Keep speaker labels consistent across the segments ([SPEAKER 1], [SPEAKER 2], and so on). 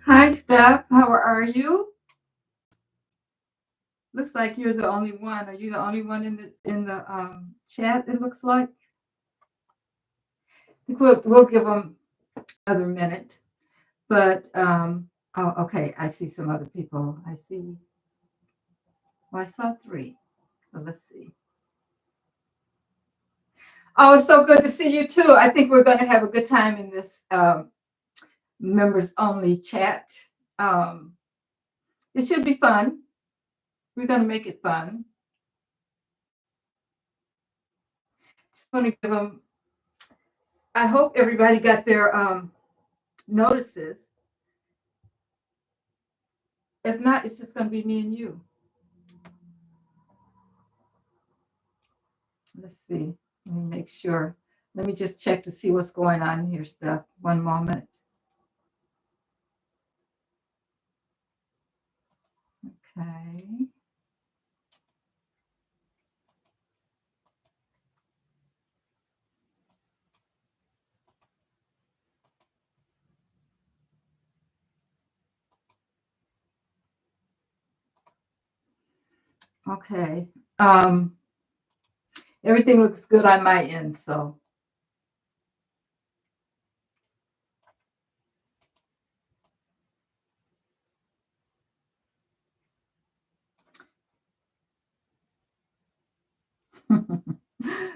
[SPEAKER 1] Hi, Steph. How are you? Looks like you're the only one. Are you the only one in the chat? It looks like. I think we'll give them another minute. But oh, okay. I see some other people. I see. Well, I saw three. Well, let's see. Oh, it's so good to see you too. I think we're going to have a good time in this members only chat. Um, it should be fun. We're going to make it fun. Just want to give them. I hope everybody got their notices. If not, it's just going to be me and you. Let's see. Let me make sure. Let me just check to see what's going on here, Steph. One moment. Okay. Okay. Everything looks good on my end, so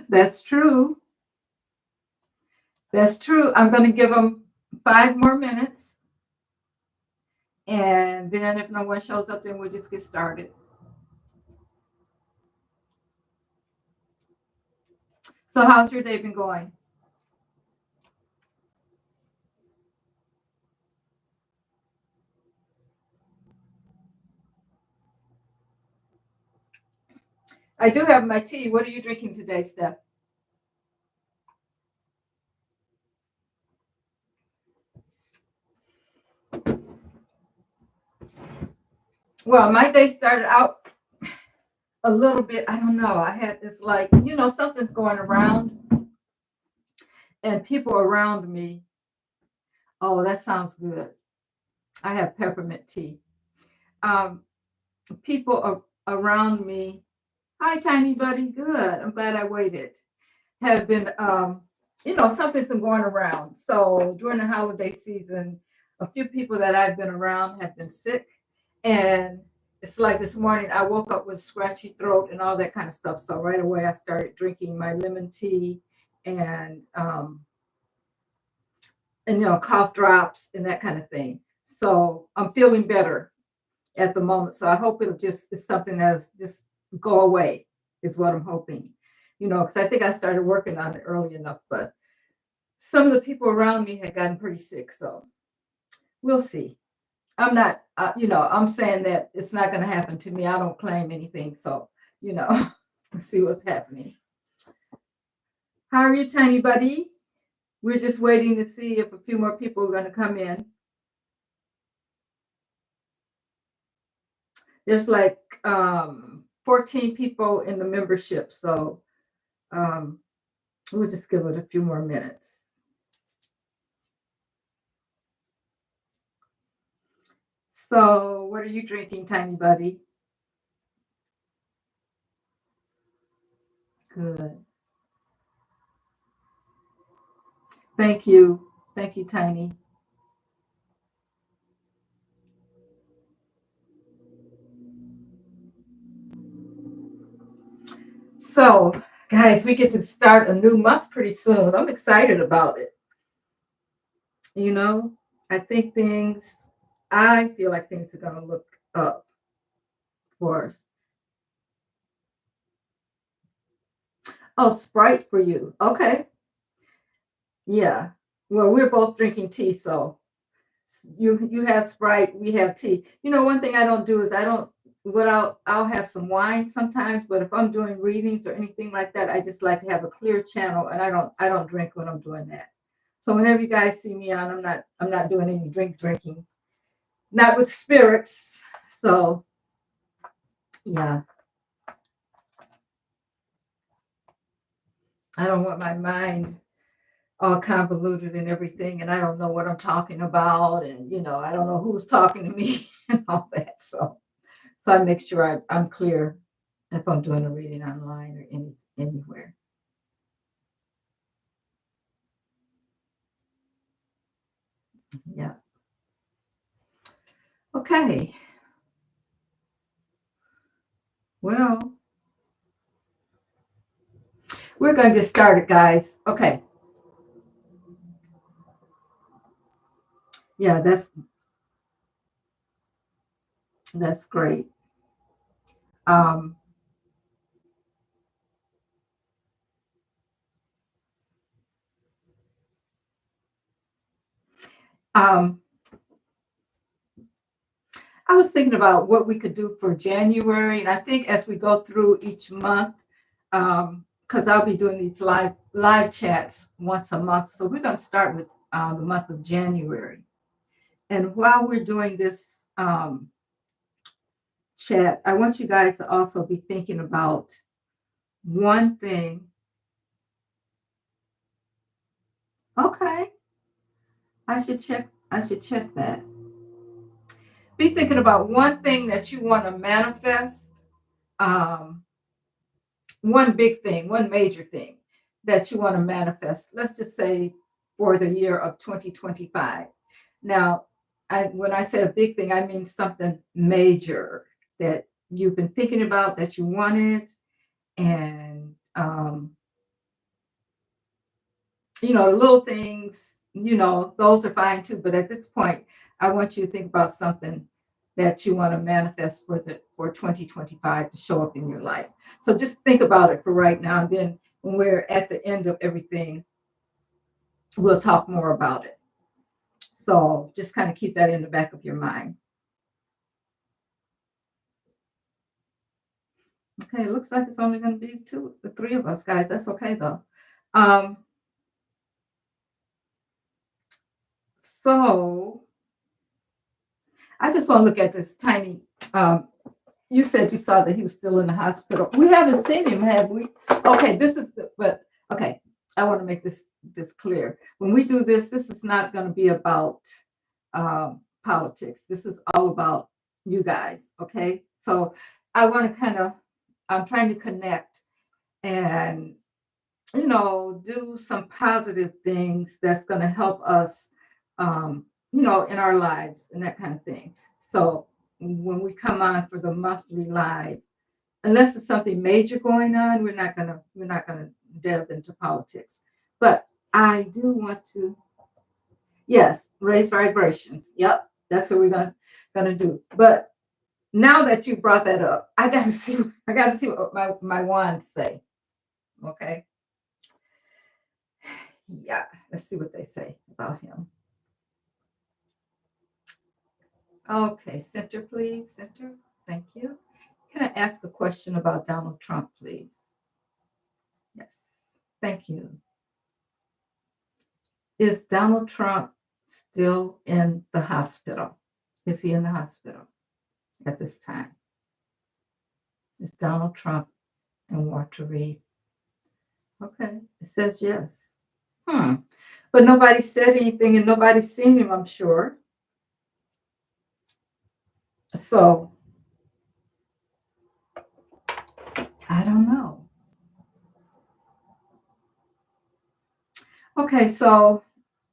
[SPEAKER 1] that's true. That's true. I'm going to give them 5 more minutes. And then if no one shows up, then we'll just get started. So how's your day been going? I do have my tea. What are you drinking today, Steph? Well, my day started out a little bit. I don't know. I had this like, something's going around and people around me. Oh, that sounds good. I have peppermint tea. Um, people around me. Hi, tiny buddy. Good. I'm glad I waited. Have been, something's been going around. So during the holiday season, a few people that I've been around have been sick. And it's like this morning, I woke up with scratchy throat and all that kind of stuff. So right away, I started drinking my lemon tea and, cough drops and that kind of thing. So I'm feeling better at the moment. So I hope it'll just is something that's just go away, is what I'm hoping. Because I think I started working on it early enough, but some of the people around me had gotten pretty sick. So we'll see. I'm not, I'm saying that it's not going to happen to me. I don't claim anything. So, see what's happening. How are you, tiny buddy? We're just waiting to see if a few more people are going to come in. There's like 14 people in the membership. So we'll just give it a few more minutes. So what are you drinking, tiny buddy? Good. Thank you. Thank you, Tiny. So, guys, we get to start a new month pretty soon. I'm excited about it. You know, I think I feel like things are going to look up for us. Oh, Sprite for you. Okay. Yeah. Well, we're both drinking tea, so you have Sprite, we have tea. One thing I don't do is I don't what I'll have some wine sometimes, but if I'm doing readings or anything like that, I just like to have a clear channel, and I don't drink when I'm doing that. So whenever you guys see me on, I'm not doing any drinking, not with spirits. So yeah, I don't want my mind all convoluted and everything, and I don't know what I'm talking about, and I don't know who's talking to me and all that. So I make sure I'm clear if I'm doing a reading online or anywhere. Yeah. Okay. Well, we're gonna get started, guys. Okay. Yeah, that's great. Um, um, I was thinking about what we could do for January, and I think as we go through each month, because I'll be doing these live chats once a month. So we're going to start with the month of January. And while we're doing this chat, I want you guys to also be thinking about one thing. Okay, I should check. I should check that. Be thinking about one thing that you want to manifest. Um, one big thing, one major thing that you want to manifest. Let's just say for the year of 2025. Now, when I say a big thing, I mean something major that you've been thinking about that you wanted, and little things, those are fine too. But at this point, I want you to think about something that you want to manifest for 2025 to show up in your life. So just think about it for right now. And then when we're at the end of everything, we'll talk more about it. So just kind of keep that in the back of your mind. Okay, it looks like it's only going to be the three of us, guys. That's okay though. Um, so I just want to look at this tiny. You said you saw that he was still in the hospital. We haven't seen him, have we? Okay, but okay. I want to make this clear. When we do this, this is not going to be about politics. This is all about you guys. Okay, so I want to I'm trying to connect and do some positive things that's going to help us, in our lives and that kind of thing. So when we come on for the monthly live, unless it's something major going on, we're not gonna delve into politics. But I do want to, yes, raise vibrations. Yep, that's what we're gonna do. But now that you brought that up, I gotta see what my wands say. Okay. Yeah, let's see what they say about him. Okay, center, please. Center. Thank you. Can I ask a question about Donald Trump, please? Yes. Thank you. Is Donald Trump still in the hospital? Is he in the hospital at this time? Is Donald Trump and Walter Reed? Okay, it says yes. But nobody said anything and nobody's seen him, I'm sure. So I don't know. Okay, so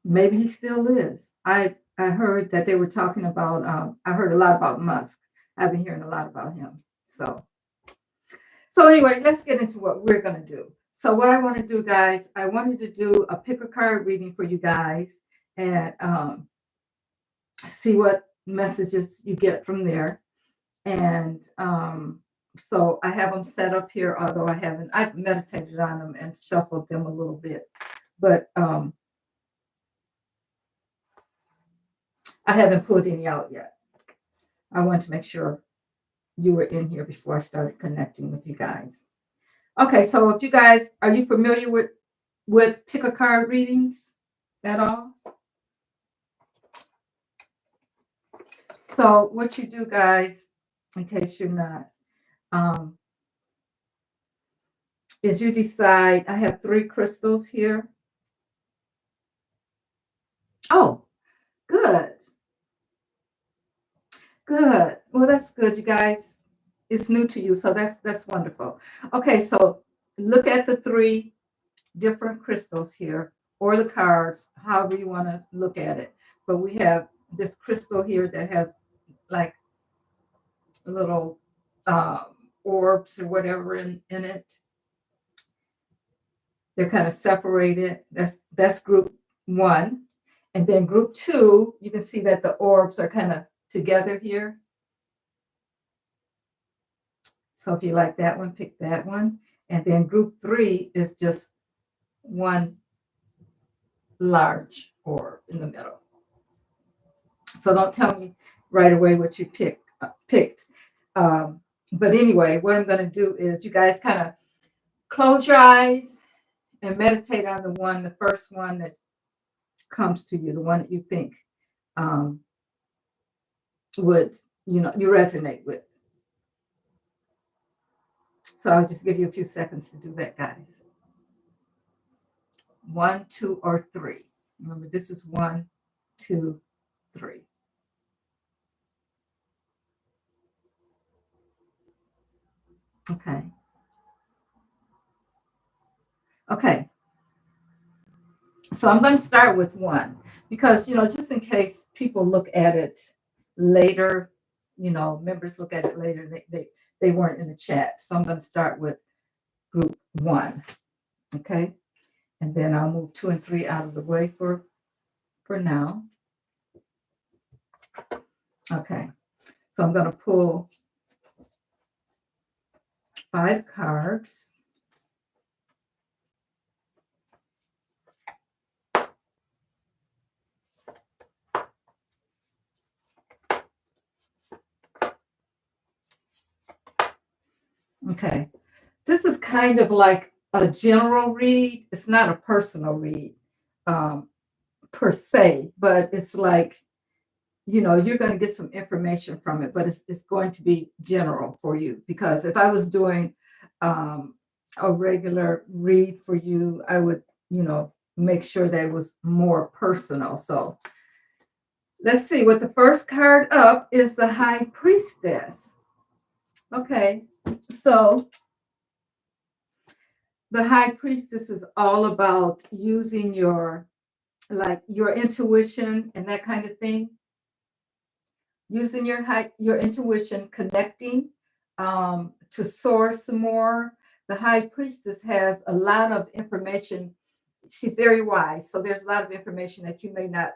[SPEAKER 1] maybe he still is. I heard that they were talking about. I heard a lot about Musk. I've been hearing a lot about him. So anyway, let's get into what we're gonna do. So what I want to do, guys, I wanted to do a pick a card reading for you guys and see what messages you get from there. And so I have them set up here, although I've meditated on them and shuffled them a little bit, but I haven't pulled any out yet. I want to make sure you were in here before I started connecting with you guys. Okay, so if you guys are you familiar with pick a card readings at all? So what you do, guys, in case you're not, um, is you decide. I have three crystals here, Oh, good. Good. Well, that's good, you guys. It's new to you, so that's wonderful. Okay, so look at the three different crystals here, or the cards, however you want to look at it. But we have this crystal here that has like little orbs or whatever in it. They're kind of separated. That's group one. And then group two, you can see that the orbs are kind of together here. So if you like that one, pick that one. And then group three is just one large orb in the middle. So don't tell me right away what you picked. But anyway, what I'm going to do is you guys kind of close your eyes and meditate on the first one that comes to you, the one that you think um, would, you resonate with. So I'll just give you a few seconds to do that, guys. 1, 2, or 3. Remember, this is 1, 2, 3. Okay. Okay. So I'm going to start with 1 because, just in case people look at it later, members look at it later, they weren't in the chat. So I'm going to start with group 1. Okay. And then I'll move 2 and 3 out of the way for now. Okay. So I'm going to pull 5 cards. Okay. This is kind of like a general read. It's not a personal read per se, but it's like, you're going to get some information from it, but it's going to be general for you. Because if I was doing a regular read for you, I would, make sure that it was more personal. So let's see what the first card up is, the High Priestess. Okay, so the High Priestess is all about using your intuition and that kind of thing. Using your intuition, connecting to source more. The High Priestess has a lot of information. She's very wise, so there's a lot of information that you may not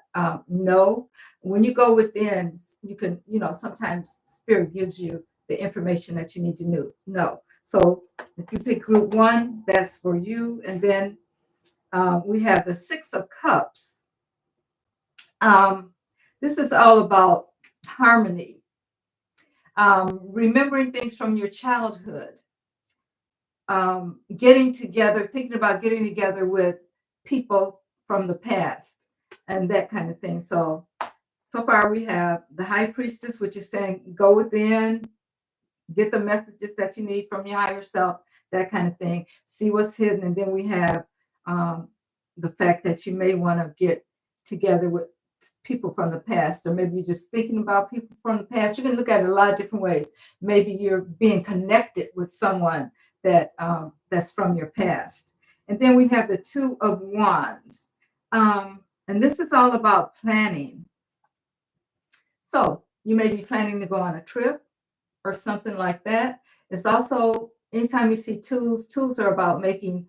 [SPEAKER 1] know. When you go within, you can, sometimes Spirit gives you the information that you need to know. So if you pick group 1, that's for you. And then we have the 6 of Cups. This is all about harmony, remembering things from your childhood, getting together, thinking about getting together with people from the past and that kind of thing. So far we have the High Priestess, which is saying go within, get the messages that you need from your higher self, that kind of thing. See what's hidden. And then we have the fact that you may want to get together with people from the past, or maybe you're just thinking about people from the past. You can look at it a lot of different ways. Maybe you're being connected with someone that's from your past. And then we have the 2 of Wands. And this is all about planning. So you may be planning to go on a trip or something like that. It's also, anytime you see tools are about making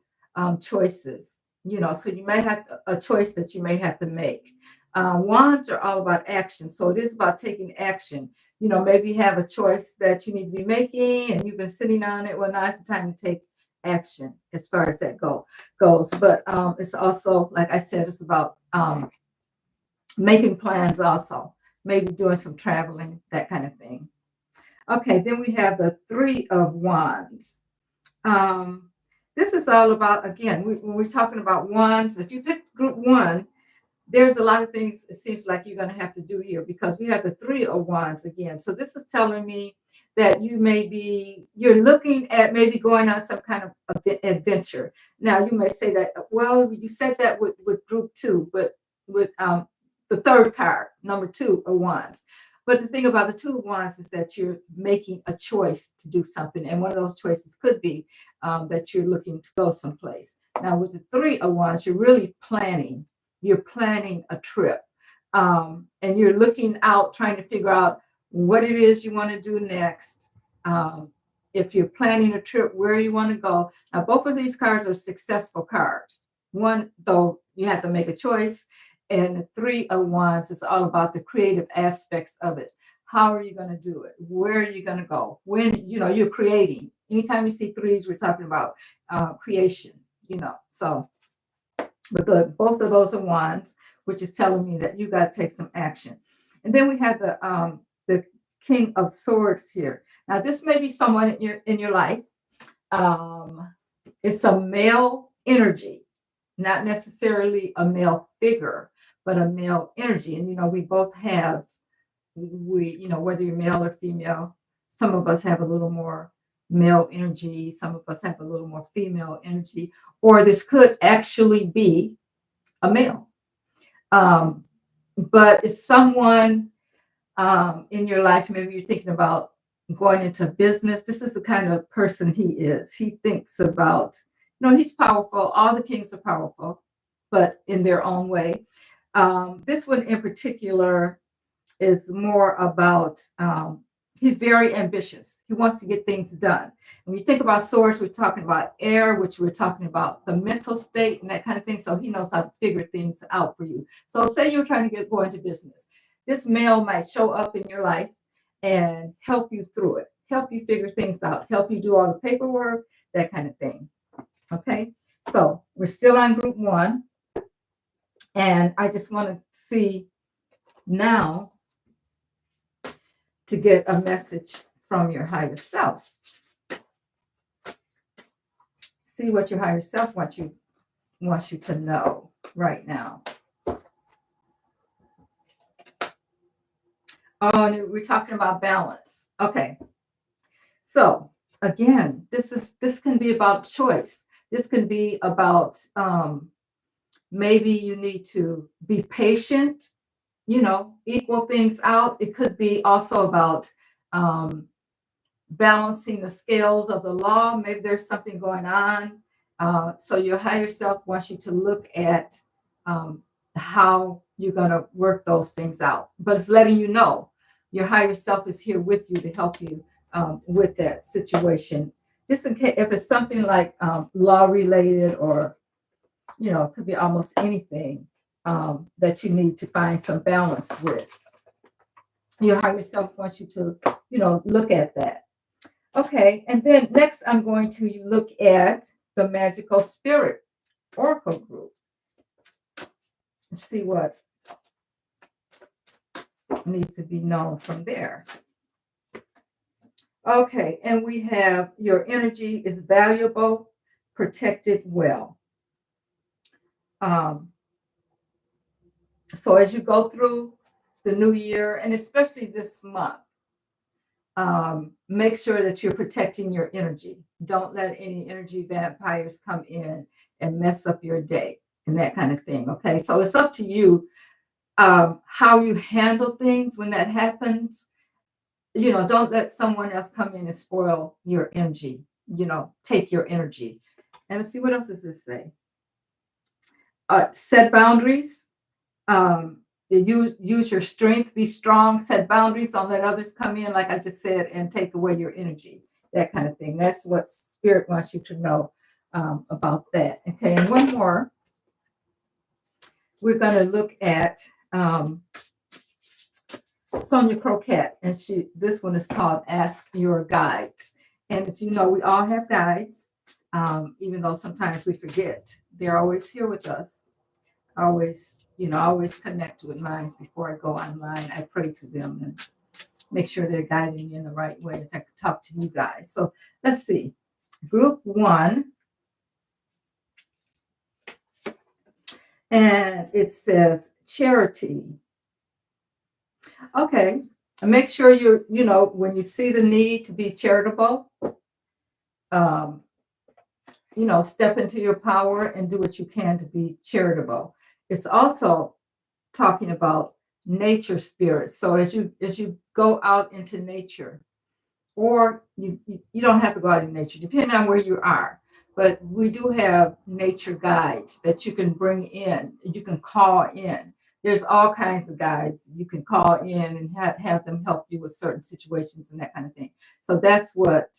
[SPEAKER 1] choices, so you may have a choice that you may have to make. Wands are all about action. So it is about taking action. Maybe you have a choice that you need to be making and you've been sitting on it. Well, now it's the time to take action as far as that goes. But it's also, like I said, it's about making plans also, maybe doing some traveling, that kind of thing. Okay, then we have the 3 of Wands. This is all about, again, when we're talking about wands, if you pick group 1, there's a lot of things it seems like you're going to have to do here, because we have the 3 of Wands again. So this is telling me that you're looking at maybe going on some kind of adventure. Now you may say that, well, you said that with group 2, but with the third card, number 2 of Wands. But the thing about the 2 of Wands is that you're making a choice to do something. And one of those choices could be that you're looking to go someplace. Now, with the 3 of Wands, you're really planning. You're planning a trip. And you're looking out, trying to figure out what it is you want to do next. If you're planning a trip, where you want to go. Now, both of these cards are successful cards. One, though, you have to make a choice. And the 3 of Wands is all about the creative aspects of it. How are you going to do it? Where are you going to go? When, you're creating. Anytime you see threes, we're talking about creation, So, but both of those are Wands, which is telling me that you got to take some action. And then we have the King of Swords here. Now, this may be someone in your life. It's a male energy, not necessarily a male figure, but a male energy. And we both have, whether you're male or female, some of us have a little more male energy, some of us have a little more female energy, or this could actually be a male. But it's someone in your life, maybe you're thinking about going into business. This is the kind of person he is. He thinks about, he's powerful. All the kings are powerful, but in their own way. This one in particular is more about, he's very ambitious. He wants to get things done. When you think about swords, we're talking about air, which we're talking about the mental state and that kind of thing. So he knows how to figure things out for you. So say you're trying to go into business. This male might show up in your life and help you through it, help you figure things out, help you do all the paperwork, that kind of thing. Okay, so we're still on group 1. And I just want to see now to get a message from your higher self. See what your higher self wants you to know right now. Oh, and we're talking about balance. Okay. So again, this can be about choice. This can be about maybe you need to be patient, equal things out. It could be also about balancing the scales of the law. Maybe there's something going on. So your higher self wants you to look at how you're going to work those things out. But it's letting you know your higher self is here with you to help you with that situation. Just in case, if it's something like law related, or, it could be almost anything that you need to find some balance with. Your higher self wants you to, look at that. Okay, and then next I'm going to look at the Magical Spirit Oracle group and see what needs to be known from there. Okay, and we have your energy is valuable, protected well. So as you go through the new year, and especially this month, make sure that you're protecting your energy. Don't let any energy vampires come in and mess up your day and that kind of thing. Okay, so it's up to you how you handle things when that happens. Don't let someone else come in and spoil your energy, take your energy. And let's see, what else does this say? Set boundaries. Use your strength, be strong, set boundaries, don't let others come in, like I just said, and take away your energy, that kind of thing. That's what Spirit wants you to know about that. Okay, and one more. We're going to look at Sonia Croquette, and this one is called Ask Your Guides. And as you know, we all have guides, even though sometimes we forget. They're always here with us. Always connect with mine before I go online. I pray to them and make sure they're guiding me in the right way as I talk to you guys. So let's see. Group 1. And it says charity. Okay. And make sure when you see the need to be charitable, step into your power and do what you can to be charitable. It's also talking about nature spirits. So as you go out into nature, or you don't have to go out in nature, depending on where you are. But we do have nature guides that you can bring in. You can call in. There's all kinds of guides you can call in and have them help you with certain situations and that kind of thing. So that's what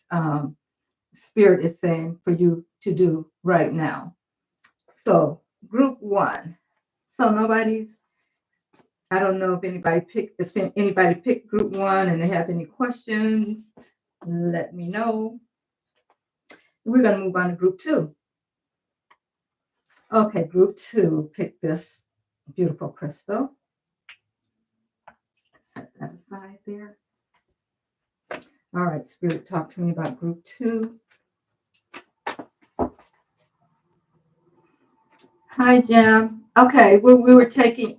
[SPEAKER 1] Spirit is saying for you to do right now. So group one. So I don't know if anybody picked group one and they have any questions, let me know. We're going to move on to group two. Okay, group two, pick this beautiful crystal. Set that aside there. All right, Spirit, talk to me about group two. Hi, Jim. Okay, we were picking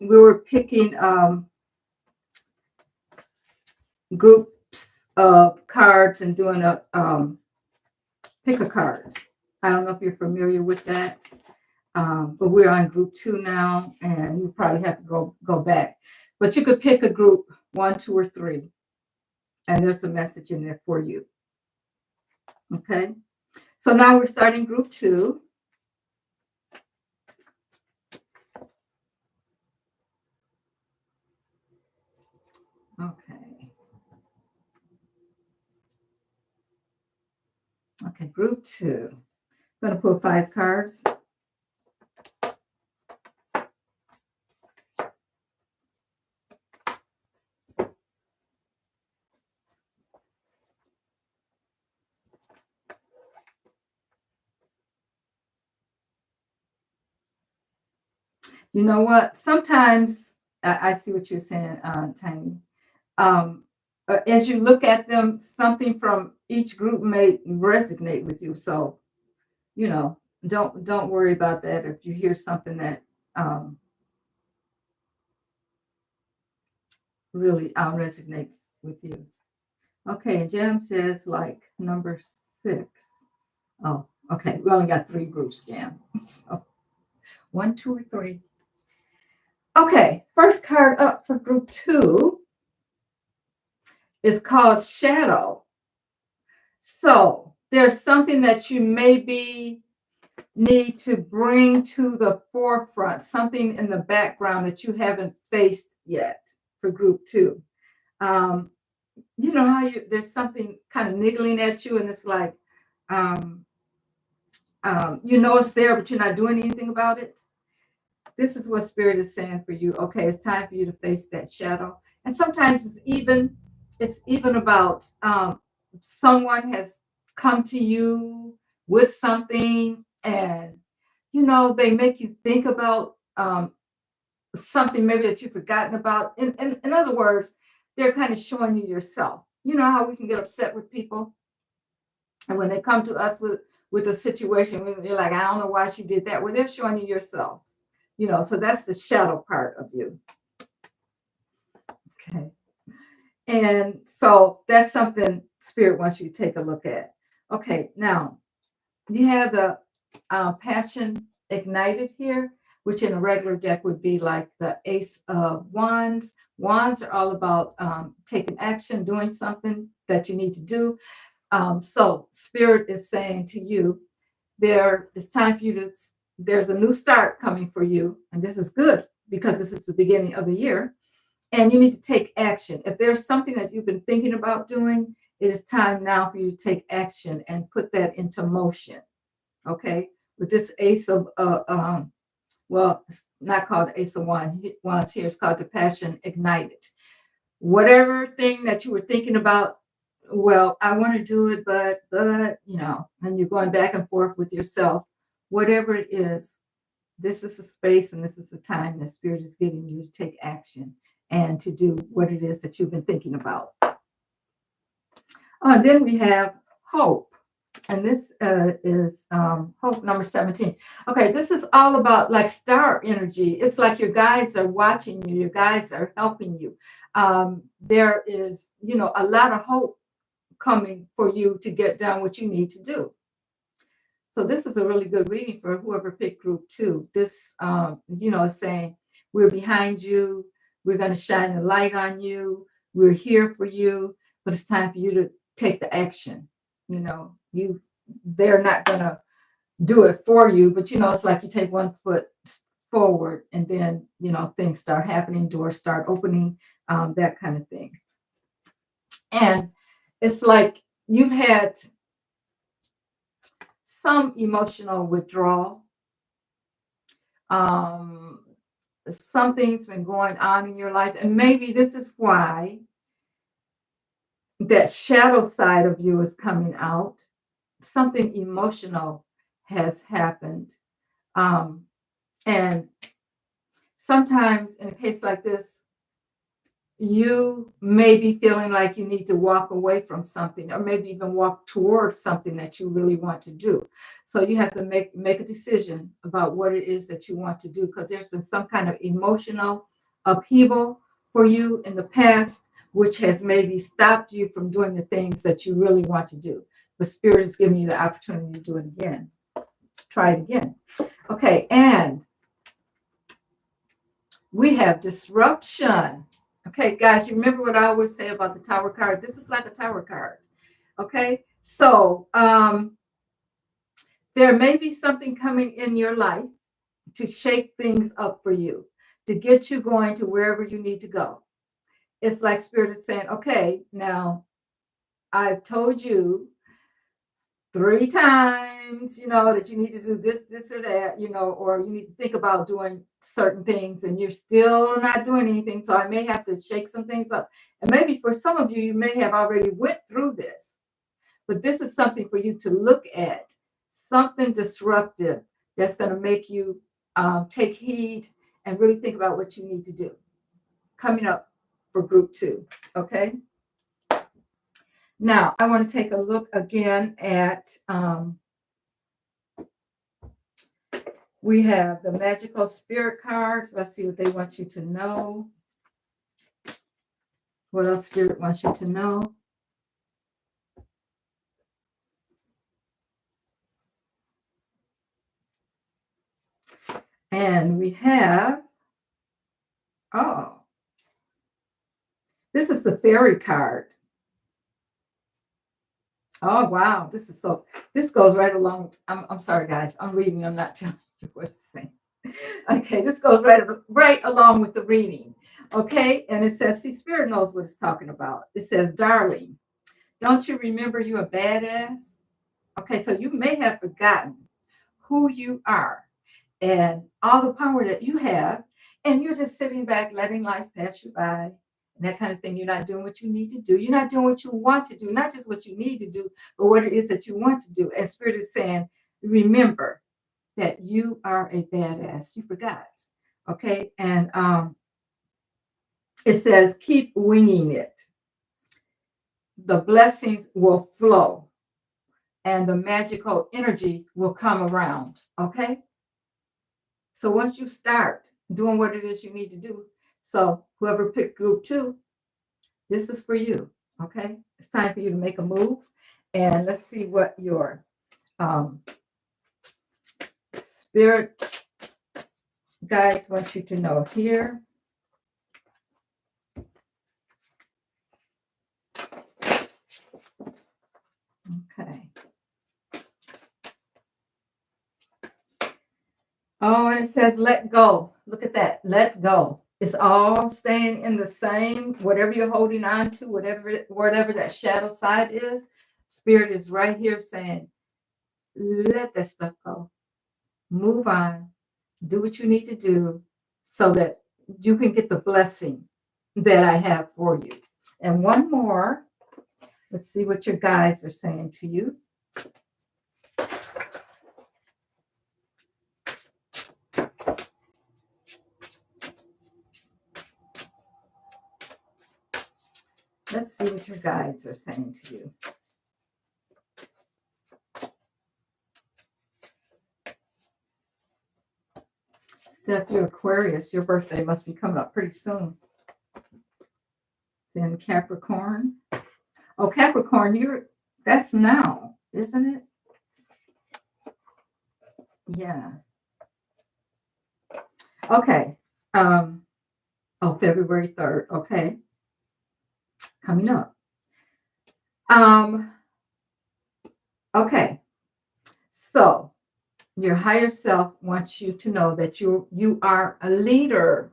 [SPEAKER 1] groups of cards and doing a pick a card. I don't know if you're familiar with that. But we're on group two now, and you probably have to go back. But you could pick a group 1, 2, or 3, and there's a message in there for you. Okay, so now we're starting group two. Okay, group two. I'm going to pull 5 cards. You know what? Sometimes I see what you're saying, Tiny. As you look at them, something from each group may resonate with you. So, don't worry about that if you hear something that really resonates with you. Okay, Jam says like number 6. Oh, okay. We only got 3 groups, Jam. So 1, 2, or 3. Okay, first card up for group 2 is called Shadow. So there's something that you maybe need to bring to the forefront, something in the background that you haven't faced yet for group 2. You know how there's something kind of niggling at you, and it's like, it's there, but you're not doing anything about it. This is what Spirit is saying for you. Okay, it's time for you to face that shadow. And sometimes it's even about someone has come to you with something, and they make you think about something maybe that you've forgotten about. In other words, they're kind of showing you yourself. You know how we can get upset with people, and when they come to us with a situation, you're like, I don't know why she did that. Well, they're showing you yourself. So that's the shadow part of you. Okay. And so that's something Spirit wants you to take a look at. Okay, now you have the Passion Ignited here, which in a regular deck would be like the Ace of Wands. Wands are all about taking action, doing something that you need to do. So Spirit is saying to you, it's time for you there's a new start coming for you. And this is good because this is the beginning of the year. And you need to take action. If there's something that you've been thinking about doing, it is time now for you to take action and put that into motion. Okay? With this Ace of, it's not called Ace of Wands here. It's called the Passion Ignited. Whatever thing that you were thinking about, well, I want to do it, but, and you're going back and forth with yourself. Whatever it is, this is the space and this is the time that Spirit is giving you to take action and to do what it is that you've been thinking about. Then we have Hope. And this is Hope number 17. Okay, this is all about like star energy. It's like your guides are watching you. Your guides are helping you. There is, a lot of hope coming for you to get done what you need to do. So this is a really good reading for whoever picked group 2. This, is saying We're behind you. We're going to shine the light on you. We're here for you. But it's time for you to take the action. They're not going to do it for you, but it's like you take one foot forward and then things start happening, doors start opening, that kind of thing. And it's like you've had some emotional withdrawal. Something's been going on in your life, and maybe this is why that shadow side of you is coming out. Something emotional has happened. And sometimes in a case like this, you may be feeling like you need to walk away from something, or maybe even walk towards something that you really want to do. So you have to make a decision about what it is that you want to do, because there's been some kind of emotional upheaval for you in the past, which has maybe stopped you from doing the things that you really want to do. But Spirit is giving you the opportunity to do it again. Try it again. Okay, and we have disruption. Okay, guys, you remember what I always say about the Tower card? This is like a Tower card. Okay, so there may be something coming in your life to shake things up for you, to get you going to wherever you need to go. It's like Spirit is saying, okay, now I've told you 3 times, that you need to do this or that, or you need to think about doing certain things, and you're still not doing anything. So I may have to shake some things up. And maybe for some of you, you may have already went through this, but this is something for you to look at, something disruptive that's going to make you take heed and really think about what you need to do. Coming up for group 2, okay? Now, I want to take a look again at, we have the Magical Spirit cards. Let's see what they want you to know. What else Spirit wants you to know? And we have, this is the Fairy card. Oh, wow. This goes right along. I'm sorry, guys. I'm reading. I'm not telling you what it's saying. Okay, this goes right along with the reading. Okay, and it says, see, Spirit knows what it's talking about. It says, darling, don't you remember you're a badass? Okay, so you may have forgotten who you are and all the power that you have, and you're just sitting back, letting life pass you by. And that kind of thing. You're not doing what you need to do. You're not doing what you want to do, not just what you need to do, but what it is that you want to do. And Spirit is saying, remember that you are a badass. You forgot. Okay. And it says, keep winging it. The blessings will flow and the magical energy will come around. Okay. So once you start doing what it is you need to do, so whoever picked group 2, this is for you. Okay. It's time for you to make a move. And let's see what your Spirit guides want you to know here. Okay. Oh, and it says, let go. Look at that. Let go. It's all staying in the same, whatever you're holding on to, whatever that shadow side is. Spirit is right here saying, let that stuff go. Move on. Do what you need to do so that you can get the blessing that I have for you. And one more. Let's see what your guides are saying to you. Let's see what your guides are saying to you. Steph, you're Aquarius. Your birthday must be coming up pretty soon. Then Capricorn. Oh, Capricorn, that's now, isn't it? Yeah. Okay. Um, February 3rd. Okay, coming up. Um, okay, so your higher self wants you to know that you are a leader.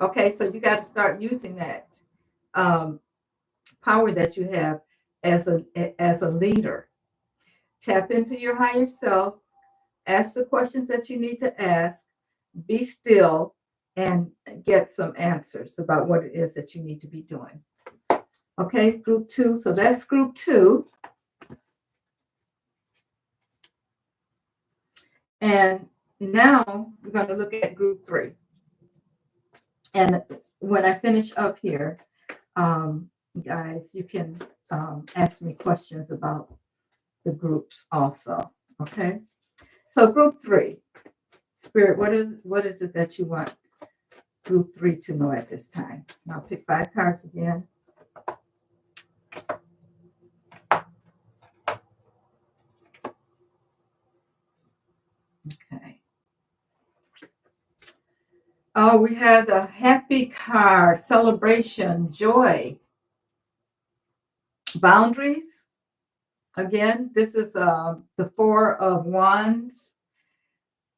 [SPEAKER 1] Okay, so you got to start using that um, power that you have as a leader. Tap into your higher self. Ask the questions that you need to ask. Be still and get some answers about what it is that you need to be doing. Okay, group two. So that's group two. And now we're going to look at group three. And when I finish up here, guys, you can ask me questions about the groups also. Okay. So group three, Spirit, what is it that you want group three to know at this time? I'll pick 5 cards again. Okay. Oh, we have the happy card, celebration, joy, boundaries. Again, this is the 4 of Wands.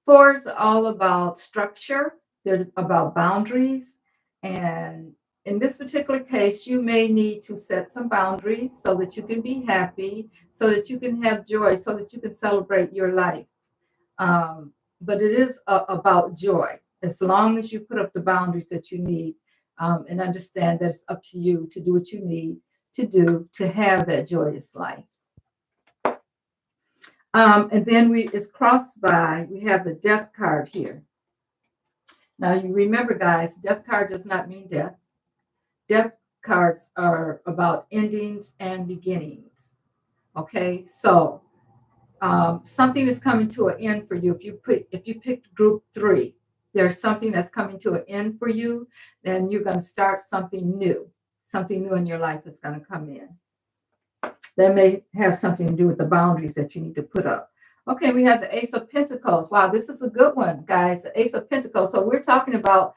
[SPEAKER 1] 4 is all about structure. They're about boundaries. And in this particular case, you may need to set some boundaries so that you can be happy, so that you can have joy, so that you can celebrate your life. But it is about joy. As long as you put up the boundaries that you need and understand that it's up to you to do what you need to do to have that joyous life. And then it's crossed by, we have the death card here. Now you remember, guys, death card does not mean death. Death cards are about endings and beginnings. Okay, so something is coming to an end for you. If you picked group three, there's something that's coming to an end for you, then you're going to start something new. Something new in your life is going to come in. That may have something to do with the boundaries that you need to put up. Okay, we have the Ace of Pentacles. Wow, this is a good one, guys. The Ace of Pentacles. So we're talking about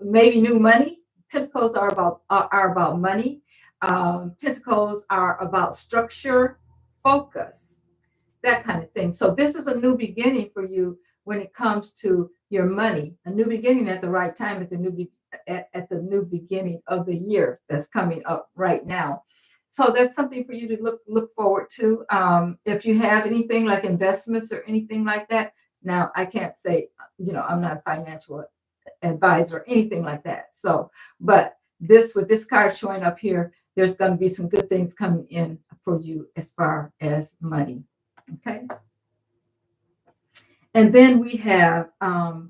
[SPEAKER 1] maybe new money. Pentacles are about money. Pentacles are about structure, focus, that kind of thing. So this is a new beginning for you when it comes to your money. A new beginning at the right time at the new beginning of the year that's coming up right now. So that's something for you to look forward to. If you have anything like investments or anything like that, now I can't say, I'm not a financial advisor or anything like that. So, but with this card showing up here, there's going to be some good things coming in for you as far as money. Okay. And then we have, wow,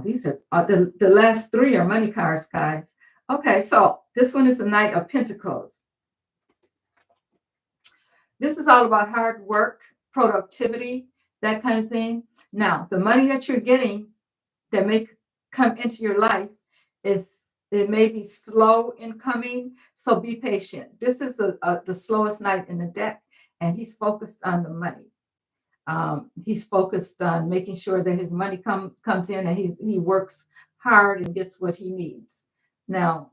[SPEAKER 1] these are the last 3 are money cards, guys. Okay, so this one is the Knight of Pentacles. This is all about hard work, productivity, that kind of thing. Now, the money that you're getting that may come into your life it may be slow in coming, so be patient. This is the slowest knight in the deck, and he's focused on the money. He's focused on making sure that his money comes in and he works hard and gets what he needs. Now,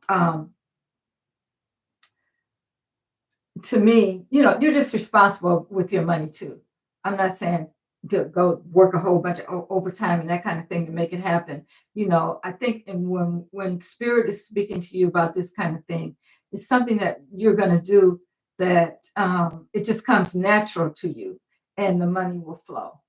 [SPEAKER 1] to me, you're just responsible with your money too. I'm not saying to go work a whole bunch of overtime and that kind of thing to make it happen. I think when spirit is speaking to you about this kind of thing, it's something that you're going to do that it just comes natural to you and the money will flow.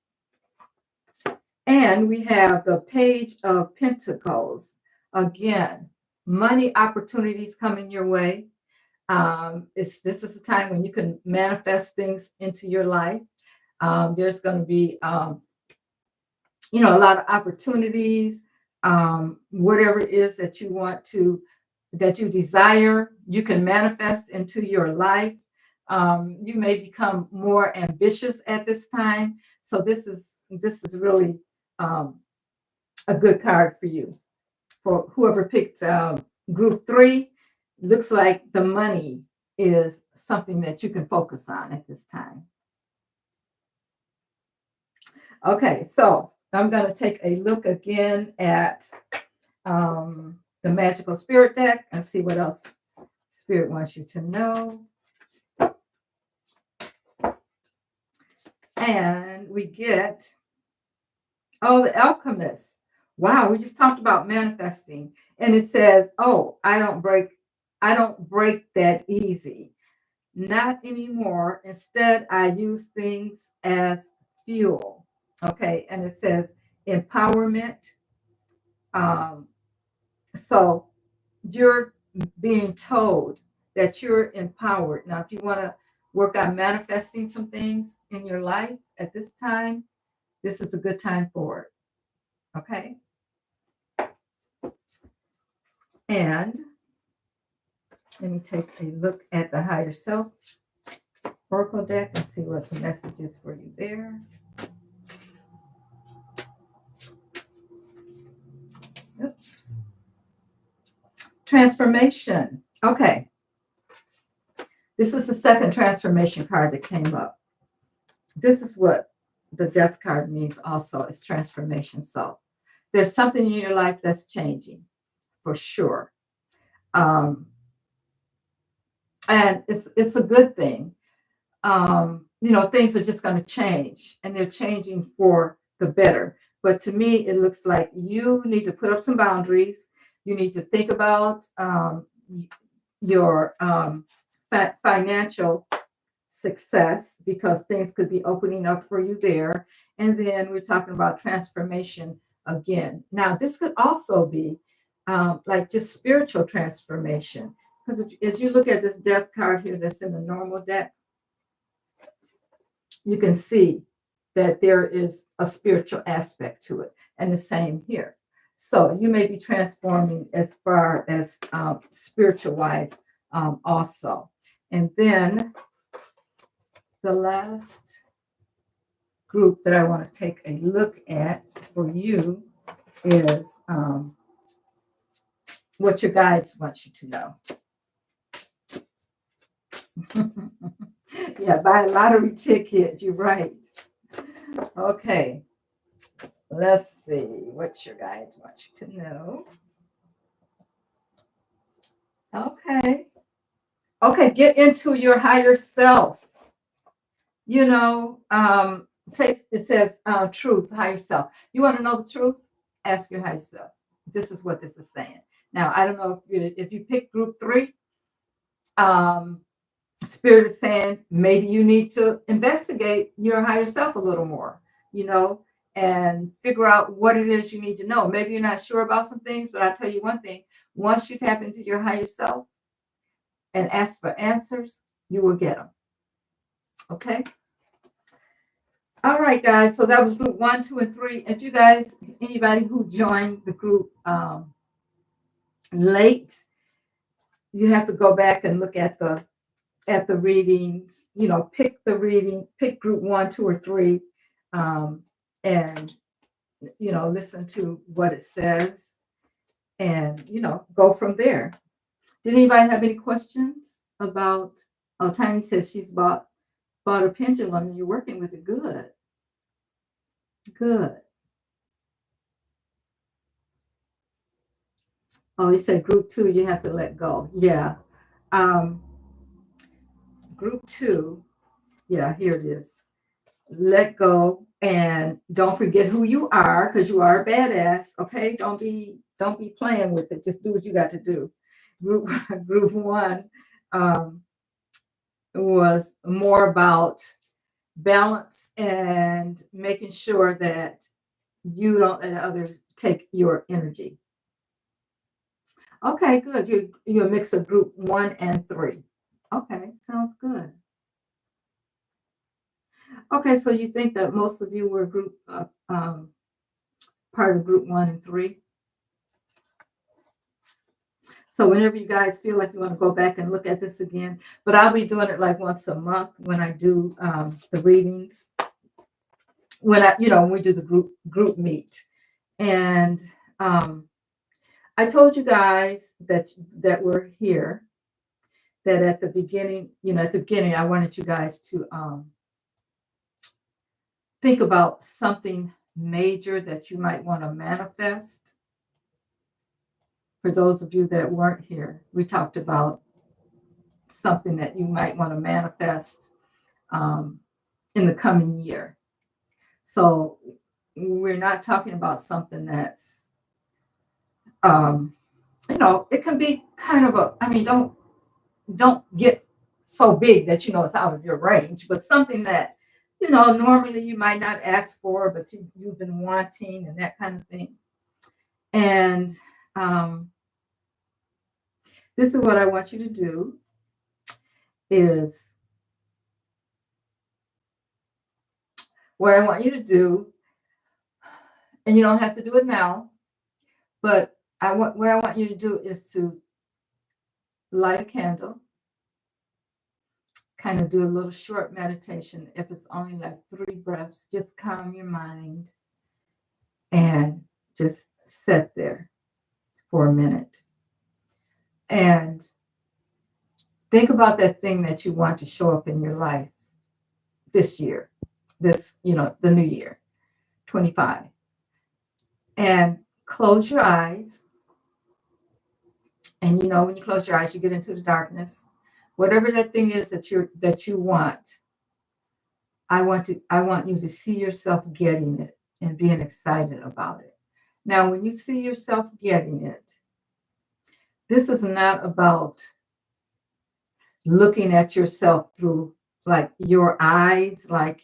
[SPEAKER 1] And we have the Page of Pentacles. Again, money opportunities coming your way. This is a time when you can manifest things into your life. There's going to be, a lot of opportunities. Whatever it is that you desire, you can manifest into your life. You may become more ambitious at this time. So this is really a good card for you. For whoever picked group 3, looks like the money is something that you can focus on at this time. Okay, so I'm going to take a look again at the Magical Spirit deck and see what else Spirit wants you to know. And we get, oh, the Alchemist. Wow, we just talked about manifesting. And it says, oh, I don't break that easy. Not anymore. Instead, I use things as fuel. Okay. And it says empowerment. Um, so you're being told that you're empowered. Now, if you want to work on manifesting some things in your life at this time, this is a good time for it. Okay. And let me take a look at the higher self oracle deck and see what the message is for you there. Oops. Transformation. Okay. This is the second transformation card that came up. This is what the death card means also, is transformation. So there's something in your life that's changing for sure. And it's a good thing. Things are just going to change, and they're changing for the better. But to me, it looks like you need to put up some boundaries. You need to think about your financial success, because things could be opening up for you there. And then we're talking about transformation again. Now, this could also be like just spiritual transformation, because as you look at this death card here that's in the normal deck, you can see that there is a spiritual aspect to it, and the same here. So you may be transforming as far as spiritual wise also. And then the last group that I want to take a look at for you is what your guides want you to know. Yeah, buy a lottery ticket. You're right. Okay. Let's see what your guides want you to know. Okay. Okay, get into your higher self. It says truth, higher self. You want to know the truth? Ask your higher self. This is what this is saying. Now, I don't know if you pick group 3, Spirit is saying maybe you need to investigate your higher self a little more, and figure out what it is you need to know. Maybe you're not sure about some things, but I'll tell you one thing. Once you tap into your higher self and ask for answers, you will get them. Okay? All right, guys. So that was group 1, 2, and 3. If you guys, anybody who joined the group late, you have to go back and look at the readings, pick the reading, pick group 1, 2, or 3, and listen to what it says, and go from there. Did anybody have any questions about? Oh, Tiny says she's bought a pendulum and you're working with it. Good. Oh, you said group 2, you have to let go. Yeah. Group 2, yeah, here it is. Let go, and don't forget who you are, because you are a badass. Okay, don't be playing with it. Just do what you got to do. Group 1 was more about balance and making sure that you don't let others take your energy. Okay, good. You're a mix of group 1 and 3. Okay, sounds good. Okay, so you think that most of you were part of group 1 and 3? So whenever you guys feel like you want to go back and look at this again, but I'll be doing it like once a month when I do the readings. When we do the group meet, and I told you guys that we're here. That at the beginning, I wanted you guys to think about something major that you might want to manifest. For those of you that weren't here, we talked about something that you might want to manifest in the coming year. So we're not talking about something that's, it can be kind of don't get so big that it's out of your range, but something that normally you might not ask for, but you've been wanting and that kind of thing. And this is what I want you to do is what I want you to do, and you don't have to do it now, but what I want you to do is to light a candle, kind of do a little short meditation. If it's only like 3 breaths, just calm your mind and just sit there for a minute and think about that thing that you want to show up in your life this year, the new year, 25. And close your eyes. And when you close your eyes, you get into the darkness. Whatever that thing is that you want, I want you to see yourself getting it and being excited about it. Now, when you see yourself getting it, this is not about looking at yourself through like your eyes, like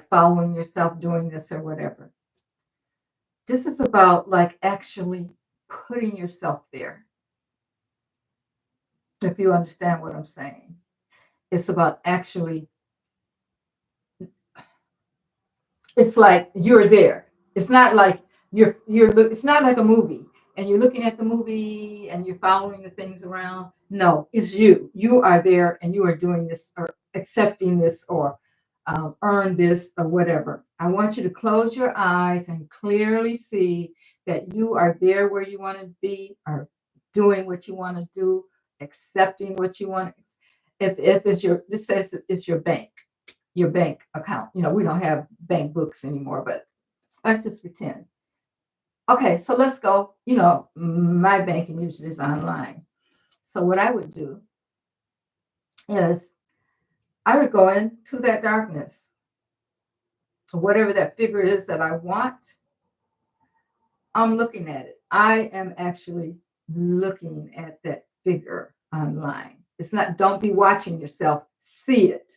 [SPEAKER 1] following yourself doing this or whatever. This is about like actually putting yourself there. If you understand what I'm saying, it's about actually, it's like you're there. It's not like it's not like a movie and you're looking at the movie and you're following the things around. No, it's you. You are there and you are doing this or accepting this or earn this or whatever. I want you to close your eyes and clearly see that you are there where you want to be, or doing what you want to do, accepting what you want. If it's this says it's your bank account. We don't have bank books anymore, but let's just pretend. Okay, so let's go. My banking usually is online. So what I would do is I would go into that darkness. Whatever that figure is that I want, I'm looking at it. I am actually looking at that figure online. It's not, don't be watching yourself. See it.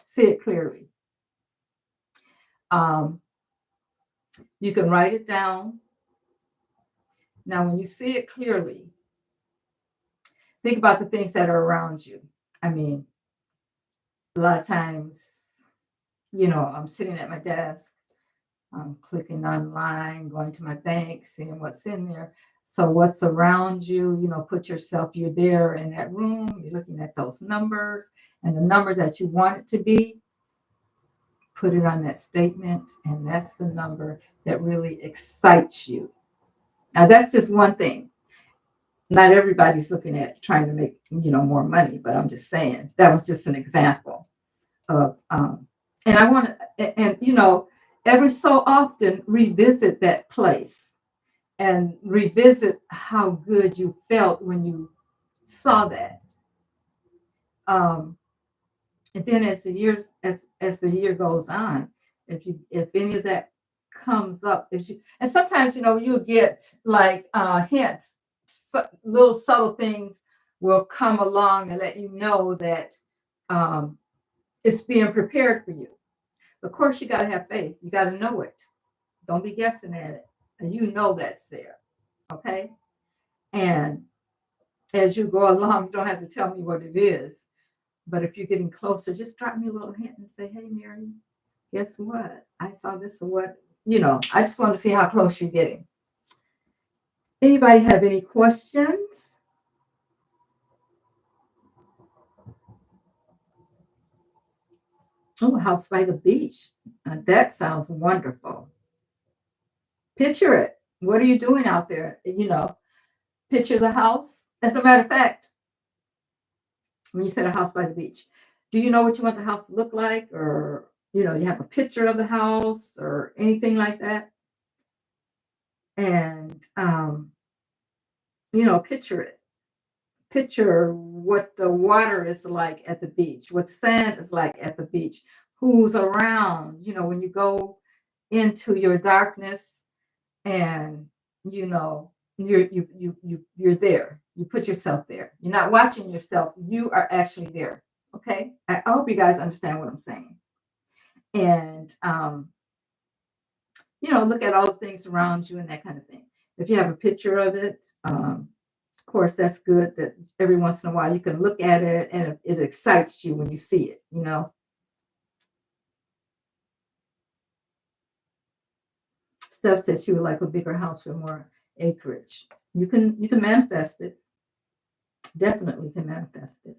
[SPEAKER 1] See it clearly. You can write it down. Now, when you see it clearly, think about the things that are around you. I mean, a lot of times, I'm sitting at my desk, I'm clicking online, going to my bank, seeing what's in there. So what's around you, put yourself, you're there in that room, you're looking at those numbers, and the number that you want it to be, put it on that statement, and that's the number that really excites you. Now, that's just one thing. Not everybody's looking at trying to make, more money, but I'm just saying that was just an example of, and I want to, and, every so often revisit that place and revisit how good you felt when you saw that. And then as the year goes on, if any of that comes up, and sometimes, you'll get like hints, little subtle things will come along and let you know that it's being prepared for you. Of course, you got to have faith. You got to know it. Don't be guessing at it. And that's there. Okay. And as you go along, you don't have to tell me what it is. But if you're getting closer, just drop me a little hint and say, hey, Mary, guess what? I saw this or what? I just want to see how close you're getting. Anybody have any questions? Oh, house by the beach. That sounds wonderful. Picture it. What are you doing out there? Picture the house. As a matter of fact, when you said a house by the beach, do you know what you want the house to look like? Or you have a picture of the house or anything like that. And, picture it. Picture what the water is like at the beach, what the sand is like at the beach, who's around, when you go into your darkness and, you know, you're there. You put yourself there. You're not watching yourself. You are actually there. Okay. I hope you guys understand what I'm saying. And, look at all the things around you and that kind of thing. If you have a picture of it, of course, that's good that every once in a while you can look at it and it excites you when you see it. Steph said she would like a bigger house with more acreage. You can manifest it. Definitely can manifest it.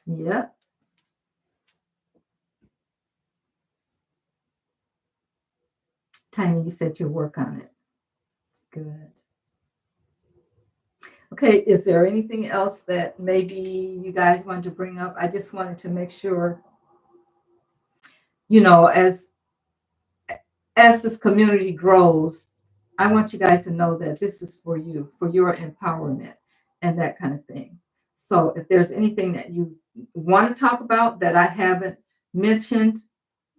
[SPEAKER 1] Yep. Tiny, you said you'll work on it. Good. Okay, is there anything else that maybe you guys wanted to bring up? I just wanted to make sure, as this community grows, I want you guys to know that this is for you, for your empowerment and that kind of thing. So if there's anything that you want to talk about that I haven't mentioned,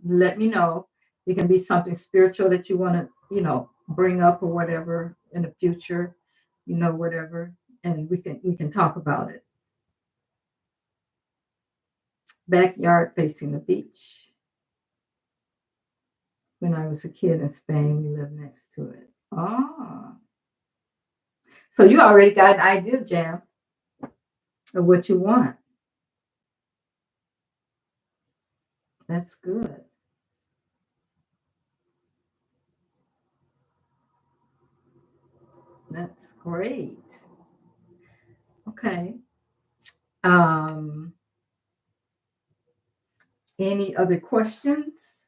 [SPEAKER 1] let me know. It can be something spiritual that you want to, bring up or whatever in the future, whatever, and we can talk about it. Backyard facing the beach. When I was a kid in Spain, we lived next to it. Oh, so you already got an idea, Jam, of what you want. That's good. That's great. Okay. Um, any other questions?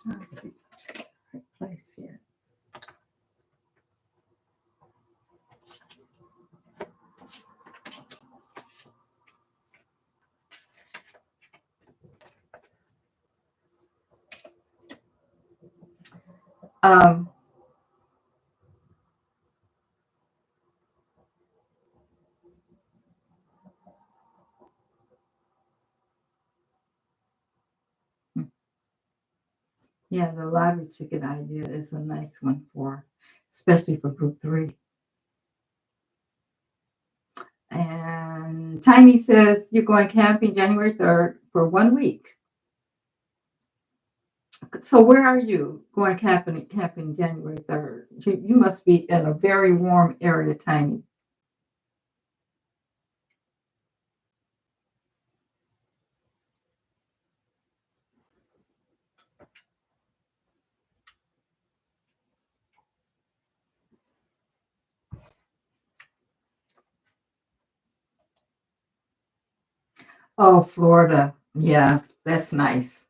[SPEAKER 1] Oh, it's a right place here. Um, yeah, the lottery ticket idea is a nice one especially for group 3. And Tiny says you're going camping January 3rd for 1 week. So where are you going camping January 3rd? You must be in a very warm area, Tiny. Oh, Florida. Yeah, that's nice.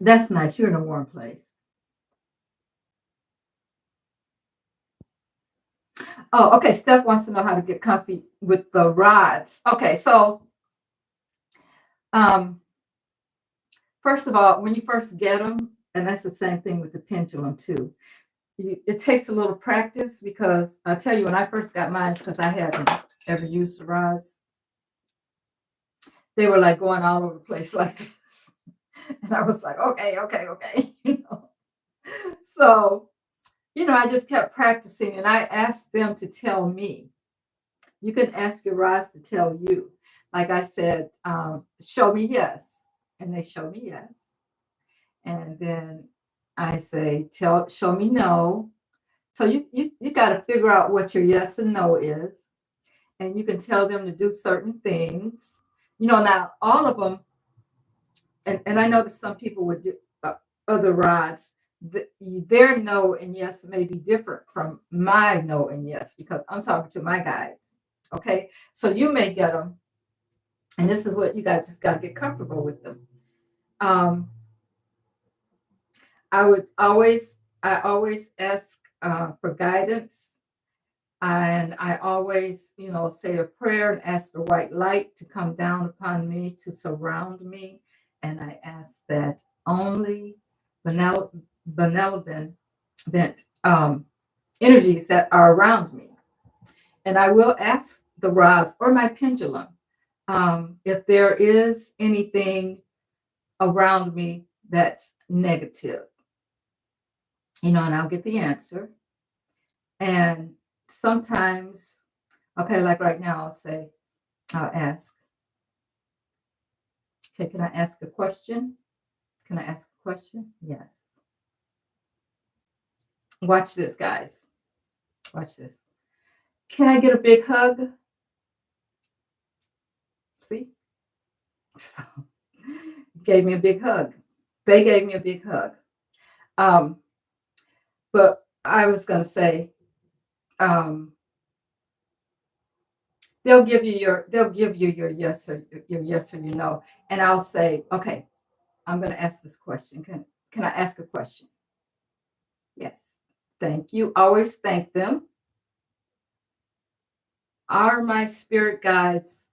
[SPEAKER 1] That's nice. You're in a warm place. Oh, okay. Steph wants to know how to get comfy with the rods. Okay, so um, first of all, when you first get them, and that's the same thing with the pendulum too. It takes a little practice because I tell you, when I first got mine, because I hadn't ever used the rods, they were like going all over the place like this, and I was like, okay, okay, okay. So I just kept practicing, and I asked them to tell me. You can ask your rods to tell you. Like I said, show me yes, and they show me yes, and then I say, show me no. So you got to figure out what your yes and no is, and you can tell them to do certain things. Now all of them, and I noticed some people would do other rods. Their no and yes may be different from my no and yes because I'm talking to my guides. Okay, so you may get them And this is what you guys just got to get comfortable with them. Um, I always ask for guidance, and I always, say a prayer and ask for white light to come down upon me, to surround me, and I ask that only benevolent energies that are around me. And I will ask the rods or my pendulum if there is anything around me that's negative, and I'll get the answer. And sometimes, okay, like right now, I'll ask, okay, can I ask a question? Can I ask a question? Yes. Watch this, guys. Watch this. Can I get a big hug? See? So, gave me a big hug. They gave me a big hug. Um, but I was going to say, um, they'll give you your yes or your no, and I'll say, okay, I'm going to ask this question. Can I ask a question? Yes. Thank you. Always thank them. Are my spirit guides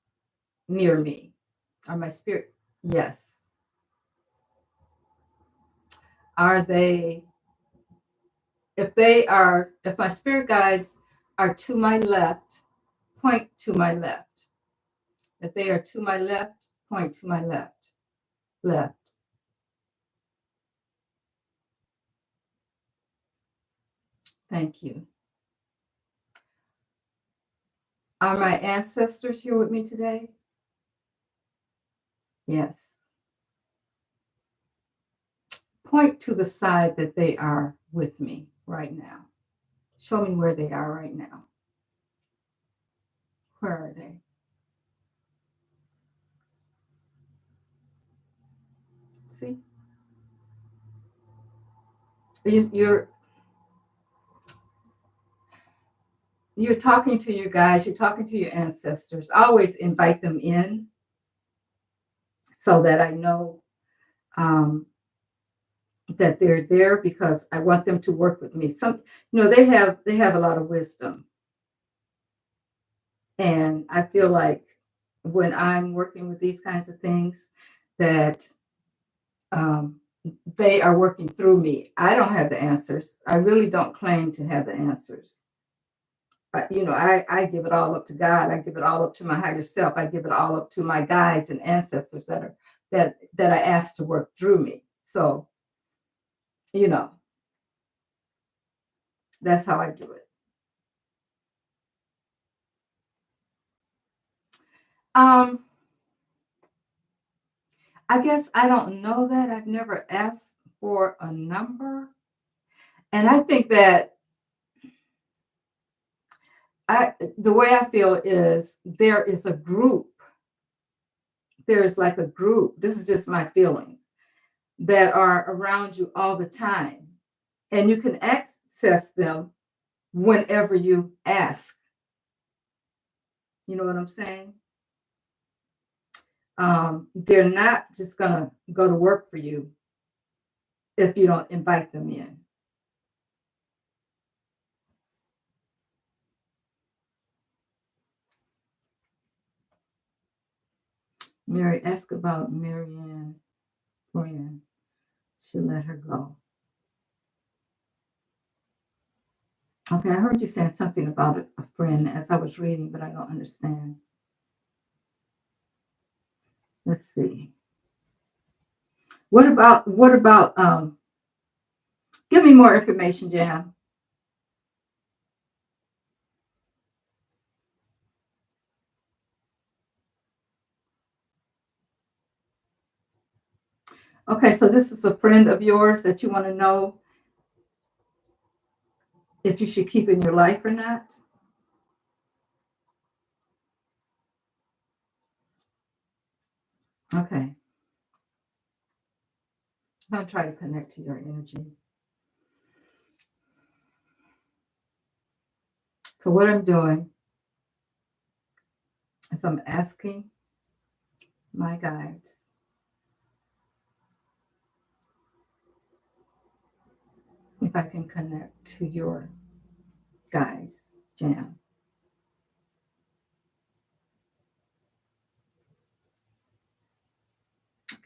[SPEAKER 1] near me? Are my spirit? Yes. Are they? If my spirit guides are to my left, point to my left. If they are to my left, point to my left. Left. Thank you. Are my ancestors here with me today? Yes. Point to the side that they are with me right now. Show me where they are right now. Where are they? See? You're talking to your guys, you're talking to your ancestors. I always invite them in so that I know that they're there, because I want them to work with me. They have a lot of wisdom, and I feel like when I'm working with these kinds of things, that um, they are working through me. I don't have the answers. I really don't claim to have the answers. I give it all up to God. I give it all up to my higher self. I give it all up to my guides and ancestors that I ask to work through me. So, you know, that's how I do it. Um, I guess I don't know that. I've never asked for a number. And I think that the way I feel is there is a group. There's like a group. This is just my feelings, that are around you all the time. And you can access them whenever you ask. You know what I'm saying? They're not just going to go to work for you if you don't invite them in. Mary, ask about Marianne friend. She let her go. Okay, I heard you saying something about a friend as I was reading, but I don't understand. Let's see. What about give me more information, Jam. Okay, so this is a friend of yours that you want to know if you should keep in your life or not. Okay. I'm gonna try to connect to your energy. So what I'm doing is I'm asking my guides. If I can connect to your guides, Jam.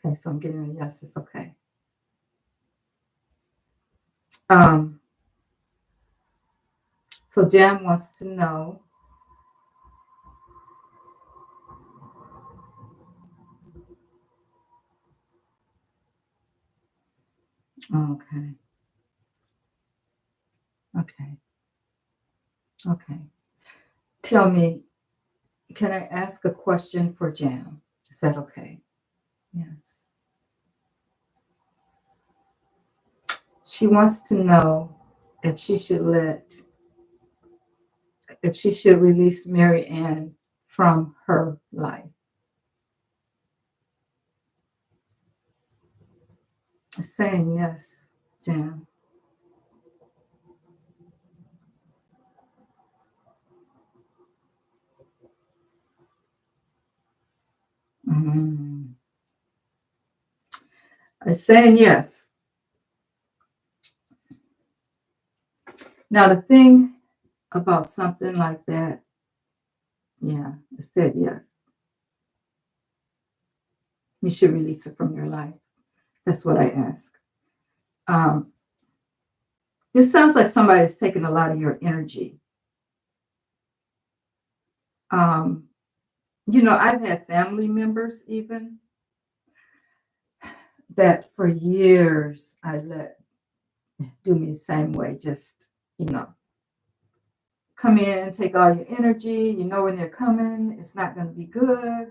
[SPEAKER 1] Okay, so I'm getting a yes, it's okay. Um, so Jam wants to know, okay, okay, okay. Tell me, can I ask a question for Jam? Is that okay? Yes. She wants to know if she should release Mary Ann from her life. Saying yes, Jam. Mm. Saying yes. Now the thing about something like that, yeah, it said yes. You should release it from your life. That's what I ask. Um, this sounds like somebody's taking a lot of your energy. Um, I've had family members even that for years I let do me the same way. Just, come in, take all your energy. You know when they're coming, it's not going to be good.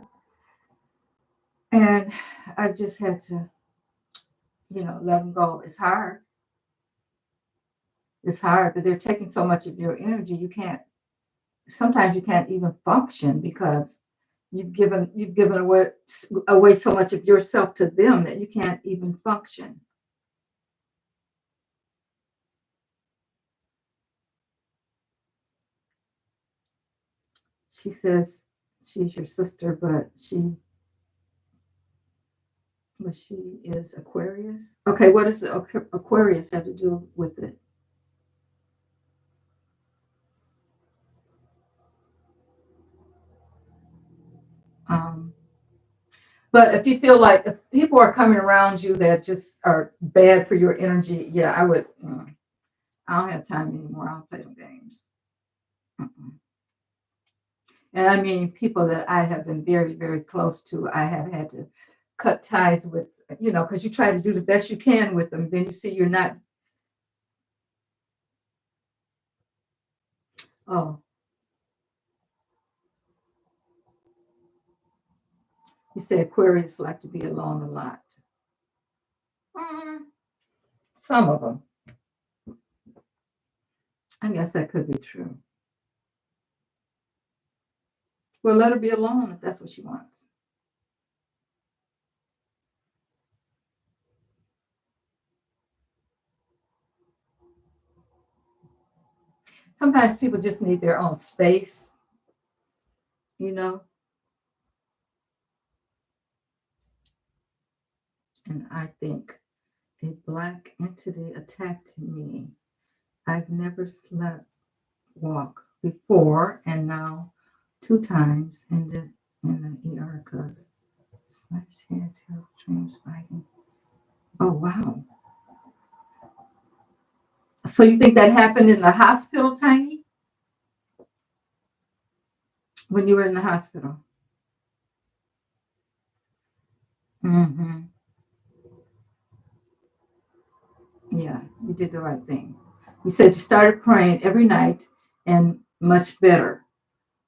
[SPEAKER 1] And I just had to, let them go. It's hard. It's hard, but they're taking so much of your energy. Sometimes you can't even function because you've given away so much of yourself to them that you can't even function. She says she's your sister, but she is Aquarius. Okay, what does the Aquarius have to do with it? Um, but if you feel like if people are coming around you that just are bad for your energy, yeah, I would. I don't have time anymore. I don't play them games. Mm-mm. And I mean, people that I have been very, very close to, I have had to cut ties with, because you try to do the best you can with them. Then you see you're not. Oh, you say Aquarius like to be alone a lot. Mm, some of them. I guess that could be true. Well, let her be alone if that's what she wants. Sometimes people just need their own space, you know. And I think a black entity attacked me. I've never slept walk before, and now 2 times in the ER because slashed head, terrible dreams, fighting. Oh wow! So you think that happened in the hospital, Tiny? When you were in the hospital? Mm-hmm. Yeah, you did the right thing. You said you started praying every night and much better,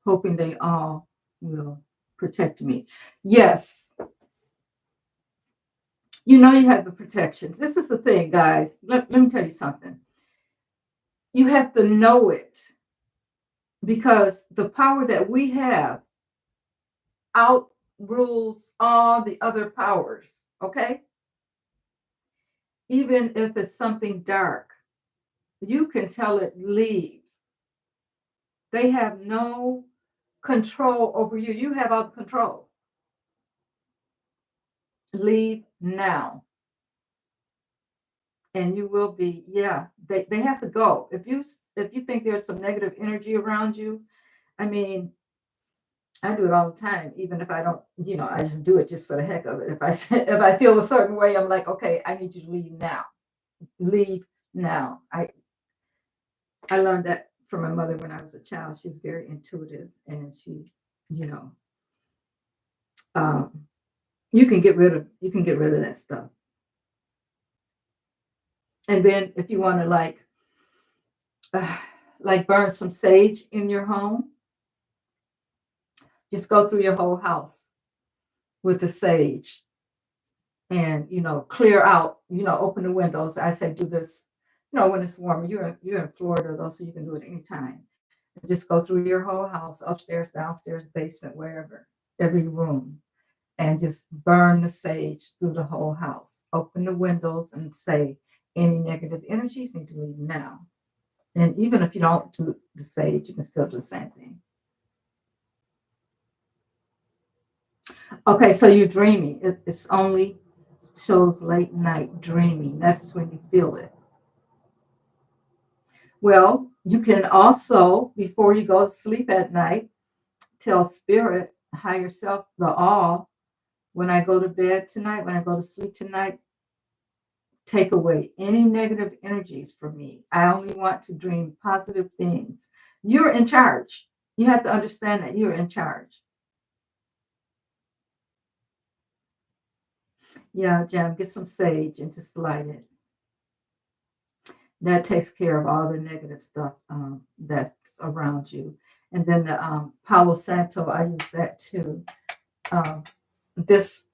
[SPEAKER 1] hoping they all will protect me. Yes, you have the protections. This is the thing, guys. Let me tell you something. You have to know it because the power that we have outrules all the other powers. Okay? Even if it's something dark, you can tell it leave. They have no control over you. You have all the control. Leave now. And you will be, yeah, they have to go. If you think there's some negative energy around you, I mean, I do it all the time, even if I don't, I just do it just for the heck of it. If I if I feel a certain way, I'm like, okay, I need you to leave now. Leave now. I learned that from my mother when I was a child. She was very intuitive, and she, you know, um, you can get rid of that stuff. And then if you want to uh, like burn some sage in your home, just go through your whole house with the sage, and clear out. Open the windows. I say do this. When it's warmer. You're in Florida though, so you can do it anytime. And just go through your whole house, upstairs, downstairs, basement, wherever, every room, and just burn the sage through the whole house. Open the windows and say any negative energies need to leave now. And even if you don't do the sage, you can still do the same thing. Okay, so you're dreaming. It's only shows late night dreaming. That's when you feel it. Well, you can also, before you go to sleep at night, tell spirit, higher self, the all, when I go to bed tonight, when I go to sleep tonight, take away any negative energies from me. I only want to dream positive things. You're in charge. You have to understand that you're in charge. Yeah, Jam, get some sage and just light it. That takes care of all the negative stuff that's around you. And then the Palo Santo, I use that too. Um, this,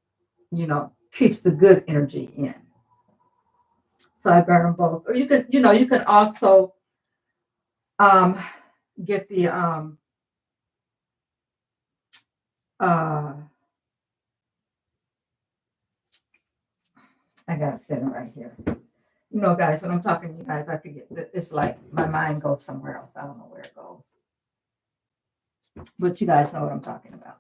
[SPEAKER 1] keeps the good energy in. So I burn them both. Or you can also um, get the uh, I got it sitting right here. Guys, when I'm talking to you guys, I forget that it's like my mind goes somewhere else. I don't know where it goes. But you guys know what I'm talking about.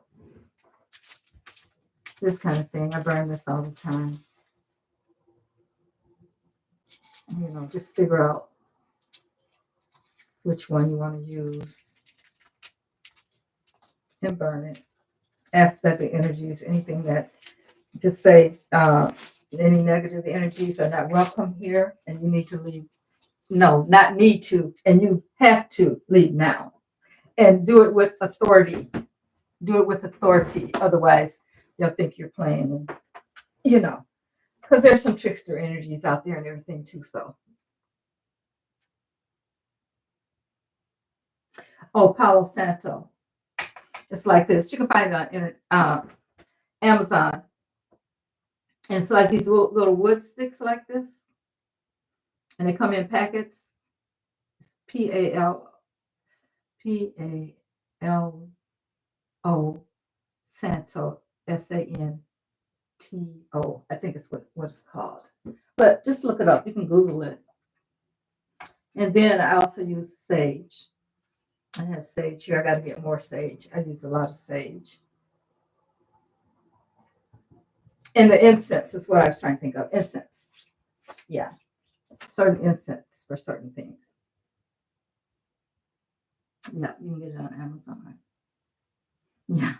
[SPEAKER 1] This kind of thing. I burn this all the time. Just figure out which one you want to use and burn it. Ask that the energies, anything that, just say any negative energies are not welcome here and you need to leave. No, not need to, and you have to leave now. And do it with authority. Do it with authority. Otherwise, they'll think you're playing. And, because there's some trickster energies out there and everything too. So, Palo Santo. It's like this. You can find it on Amazon. And it's like these little wood sticks like this. And they come in packets. Palo Santo, Santo. I think it's what it's called. But just look it up. You can Google it. And then I also use sage. I have sage here. I got to get more sage. I use a lot of sage. And the incense is what I was trying to think of. Incense. Yeah. Certain incense for certain things. Yeah, you can get it on Amazon. Yeah.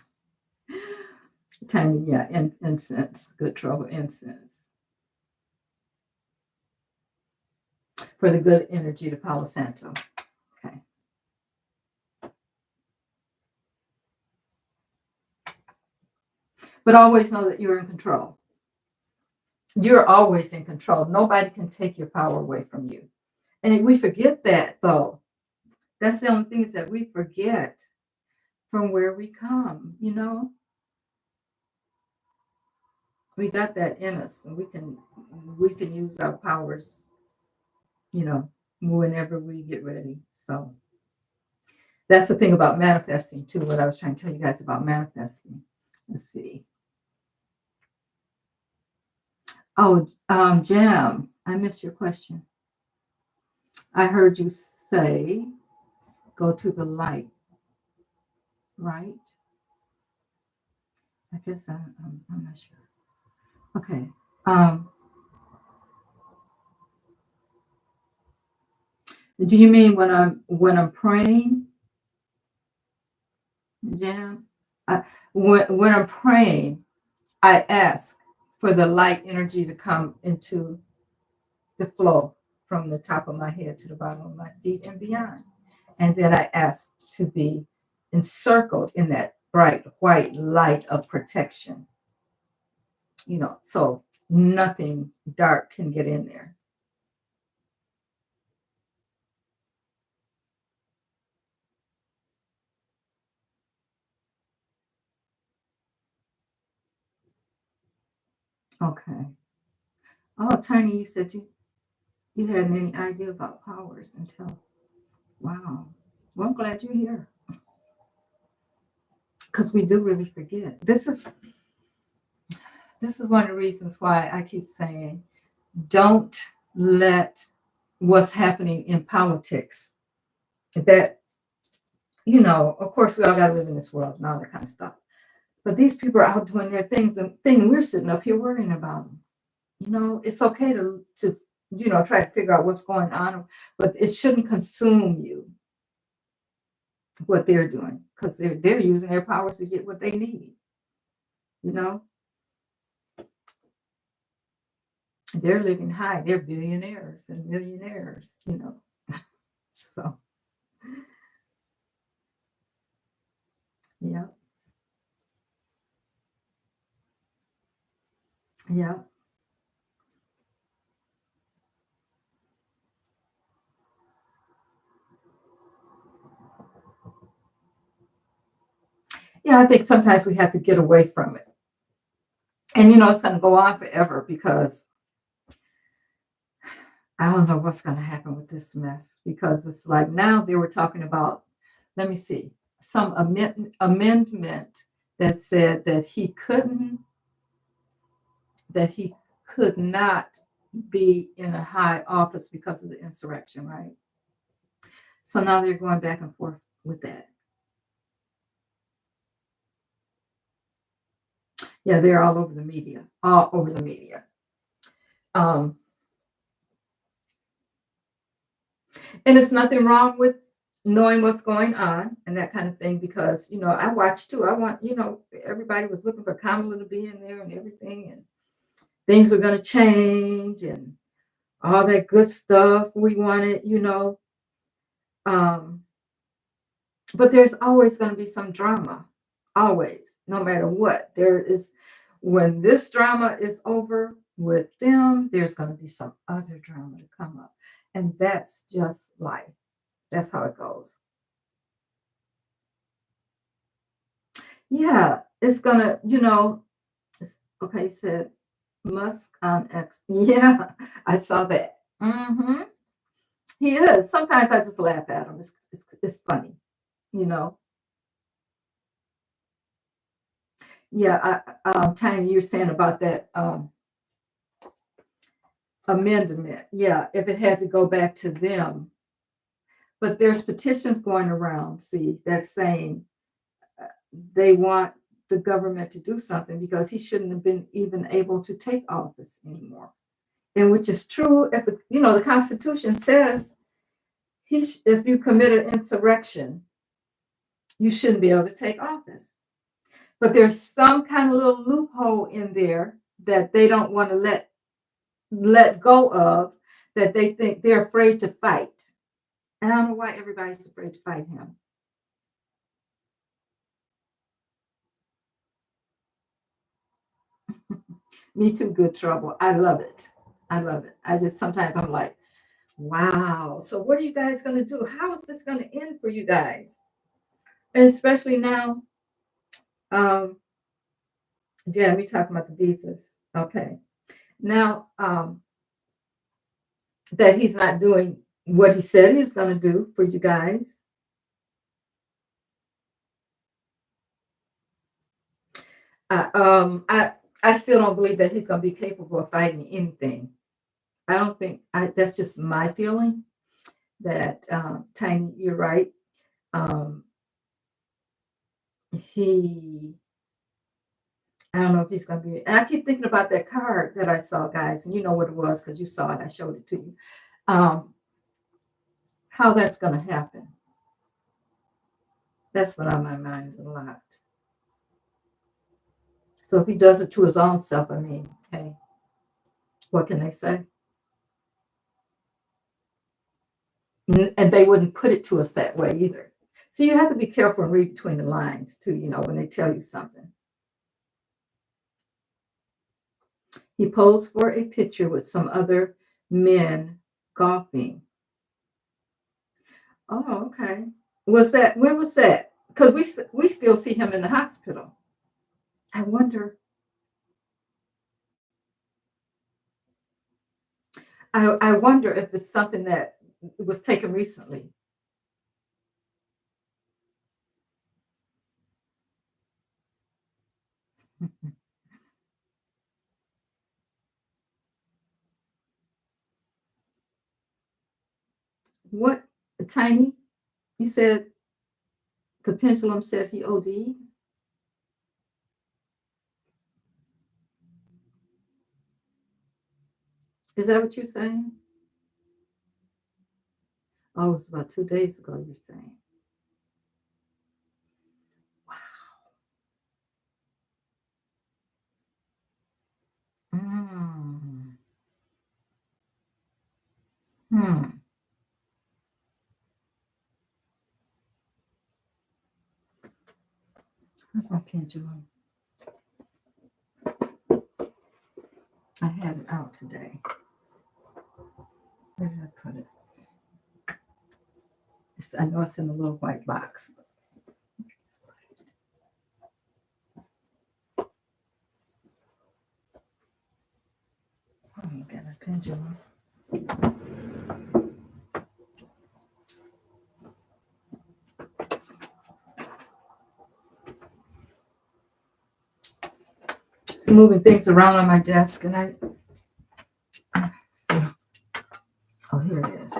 [SPEAKER 1] Tiny, yeah, incense. Good trouble incense. For the good energy to Palo Santo. Okay. But always know that you're in control. You're always in control. Nobody can take your power away from you. And we forget that, though. That's the only things that we forget from where we come, We got that in us, and we can use our powers, whenever we get ready. So that's the thing about manifesting too, what I was trying to tell you guys about manifesting. Let's see. Oh, Jam, I missed your question. I heard you say go to the light, right? I guess I'm not sure. Okay. Do you mean when I'm praying, Jan? When I'm praying, I ask for the light energy to come into the flow from the top of my head to the bottom of my feet and beyond. And then I ask to be encircled in that bright white light of protection, so nothing dark can get in there. Okay. Oh, Tiny, you said you hadn't any idea about powers until, wow. Well, I'm glad you're here because we do really forget. This is one of the reasons why I keep saying don't let what's happening in politics that, of course we all got to live in this world and all that kind of stuff. But these people are out doing their things and we're sitting up here worrying about them. It's okay to try to figure out what's going on, but it shouldn't consume you what they're doing because they're using their powers to get what they need. You know, they're living high. They're billionaires and millionaires. So yeah, yeah, yeah. I think sometimes we have to get away from it, and it's going to go on forever because I don't know what's going to happen with this mess because it's like now they were talking about, let me see, some amendment that said that he could not be in a high office because of the insurrection, right? So now they're going back and forth with that. Yeah, they're all over the media, all over the media. Um, and it's nothing wrong with knowing what's going on and that kind of thing because I watch too. I want everybody was looking for Kamala to be in there and everything, and things were going to change and all that good stuff we wanted. Um, but there's always going to be some drama, always, no matter what. There is, when this drama is over with them, there's going to be some other drama to come up, and that's just life. That's how it goes. Yeah, it's gonna, okay, you said Musk on X. Yeah, I saw that. He is. Sometimes I just laugh at him. It's funny, you know. Yeah, Tiny, you're saying about that amendment. Yeah, if it had to go back to them, but there's petitions going around. See, that's saying uh, they want the government to do something because he shouldn't have been even able to take office anymore. And which is true. If the Constitution says if you commit an insurrection, you shouldn't be able to take office. But there's some kind of little loophole in there that they don't want to let go of, that they think they're afraid to fight. And I don't know why everybody's afraid to fight him. Me too, good trouble. I love it. I love it. I just sometimes I'm like, wow. So what are you guys going to do? How is this going to end for you guys? And especially now, um, yeah, we talking about the visas. Okay. Now, that he's not doing what he said he was going to do for you guys. I still don't believe that he's going to be capable of fighting anything. I don't think that's just my feeling. That Tiny, you're right. Um, he, I don't know if he's going to be. And I keep thinking about that card that I saw, guys, and you know what it was because you saw it. I showed it to you. How that's going to happen. That's what on my mind a lot. So if he does it to his own self, I mean, hey, what can they say? And they wouldn't put it to us that way either. So you have to be careful and read between the lines too, when they tell you something. He posed for a picture with some other men golfing. Oh, okay. When was that? Because we still see him in the hospital. I wonder. I wonder if it's something that was taken recently. What, Tiny? You said the pendulum said he OD'd? Is that what you're saying? Oh, it was about 2 days ago, you're saying. Mm. Hmm. Where's my pendulum? I had it out today. Where did I put it? I know it's in a little white box. Oh, you got a pendulum. It's moving things around on my desk, and I see. Oh, here it is.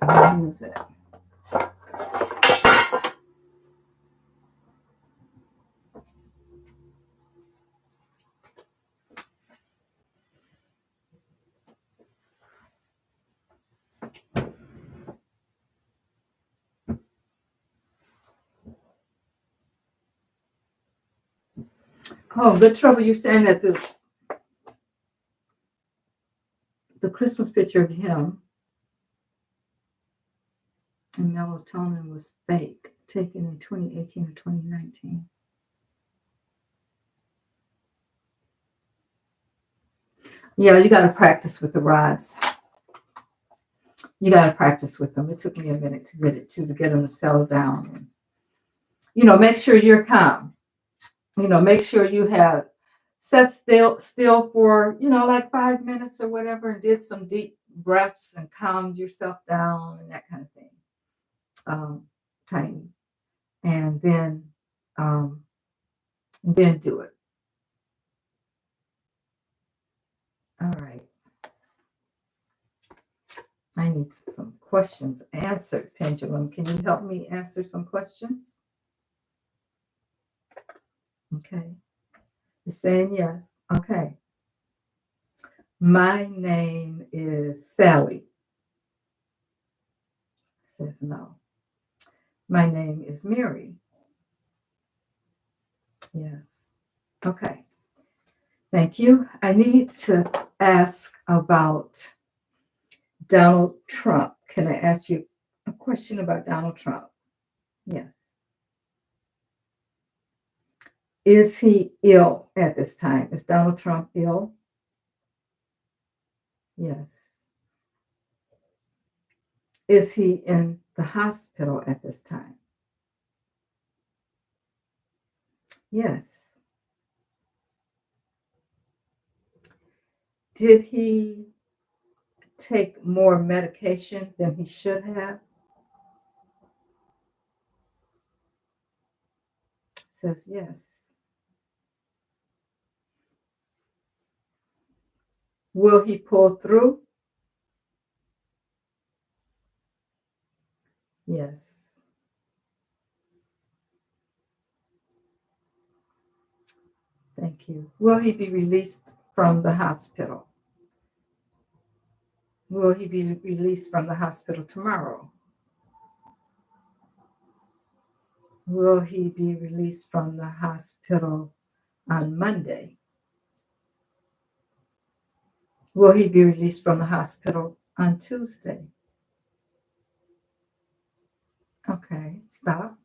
[SPEAKER 1] Where is it? Oh, the trouble you're saying that the Christmas picture of him and melatonin was fake, taken in 2018 or 2019. Yeah, you got to practice with the rods. You got to practice with them. It took me a minute to get them to settle down. And, make sure you're calm. Make sure you have set still for, like 5 minutes or whatever, and did some deep breaths and calmed yourself down and that kind of thing. Tiny. And then do it. All right. I need some questions answered, Pendulum. Can you help me answer some questions? Okay. You're saying yes. Okay. My name is Sally. Says no. My name is Mary. Yes. Okay. Thank you. I need to ask about Donald Trump. Can I ask you a question about Donald Trump? Yes. Is he ill at this time? Is Donald Trump ill? Yes. Is he in the hospital at this time? Yes. Did he take more medication than he should have? Says yes. Will he pull through? Yes. Thank you. Will he be released from the hospital? Will he be released from the hospital tomorrow? Will he be released from the hospital on Monday? Will he be released from the hospital on Tuesday? Okay, stop.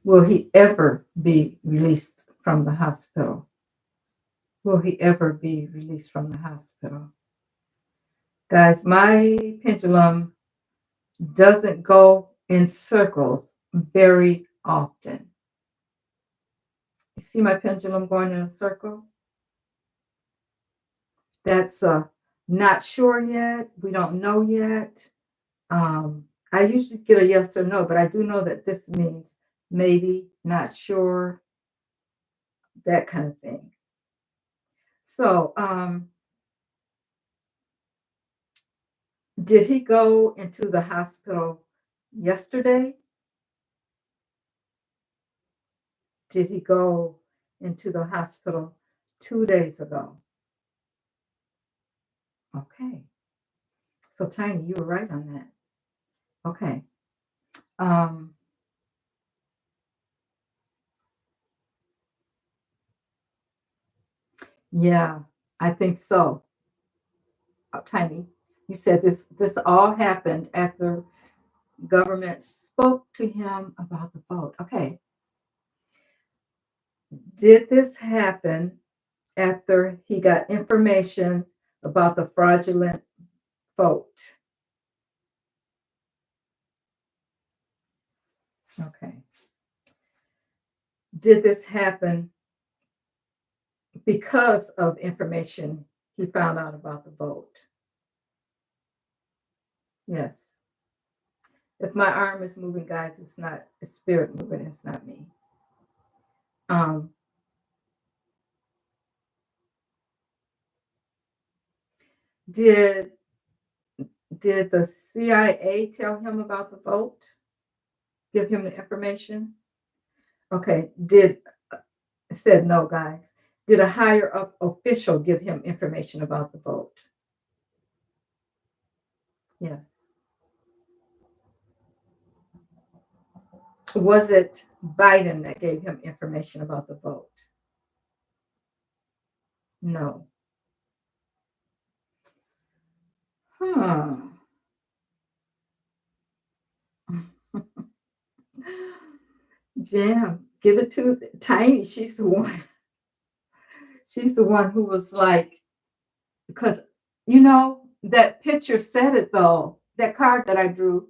[SPEAKER 1] Will he ever be released from the hospital? Will he ever be released from the hospital? Guys, my pendulum doesn't go in circles very often. You see my pendulum going in a circle? That's not sure yet. We don't know yet. I usually get a yes or no, but I do know that this means maybe, not sure, that kind of thing. So, did he go into the hospital yesterday? Did he go into the hospital 2 days ago? Okay. So, Tiny, you were right on that. Okay. Um, yeah, I think so. Tiny, you said this all happened after government spoke to him about the vote. Okay. Did this happen after he got information about the fraudulent vote? Okay. Did this happen because of information he found out about the vote? Yes. If my arm is moving, guys, it's not a spirit moving, it's not me. Um, did did the CIA tell him about the vote? Give him the information? Okay. Said no, guys. Did a higher up official give him information about the vote? Yes. Was it Biden that gave him information about the vote? No. Huh. Jam, give it to Tiny. She's the one. She's the one who was like, because that picture said it though. That card that I drew,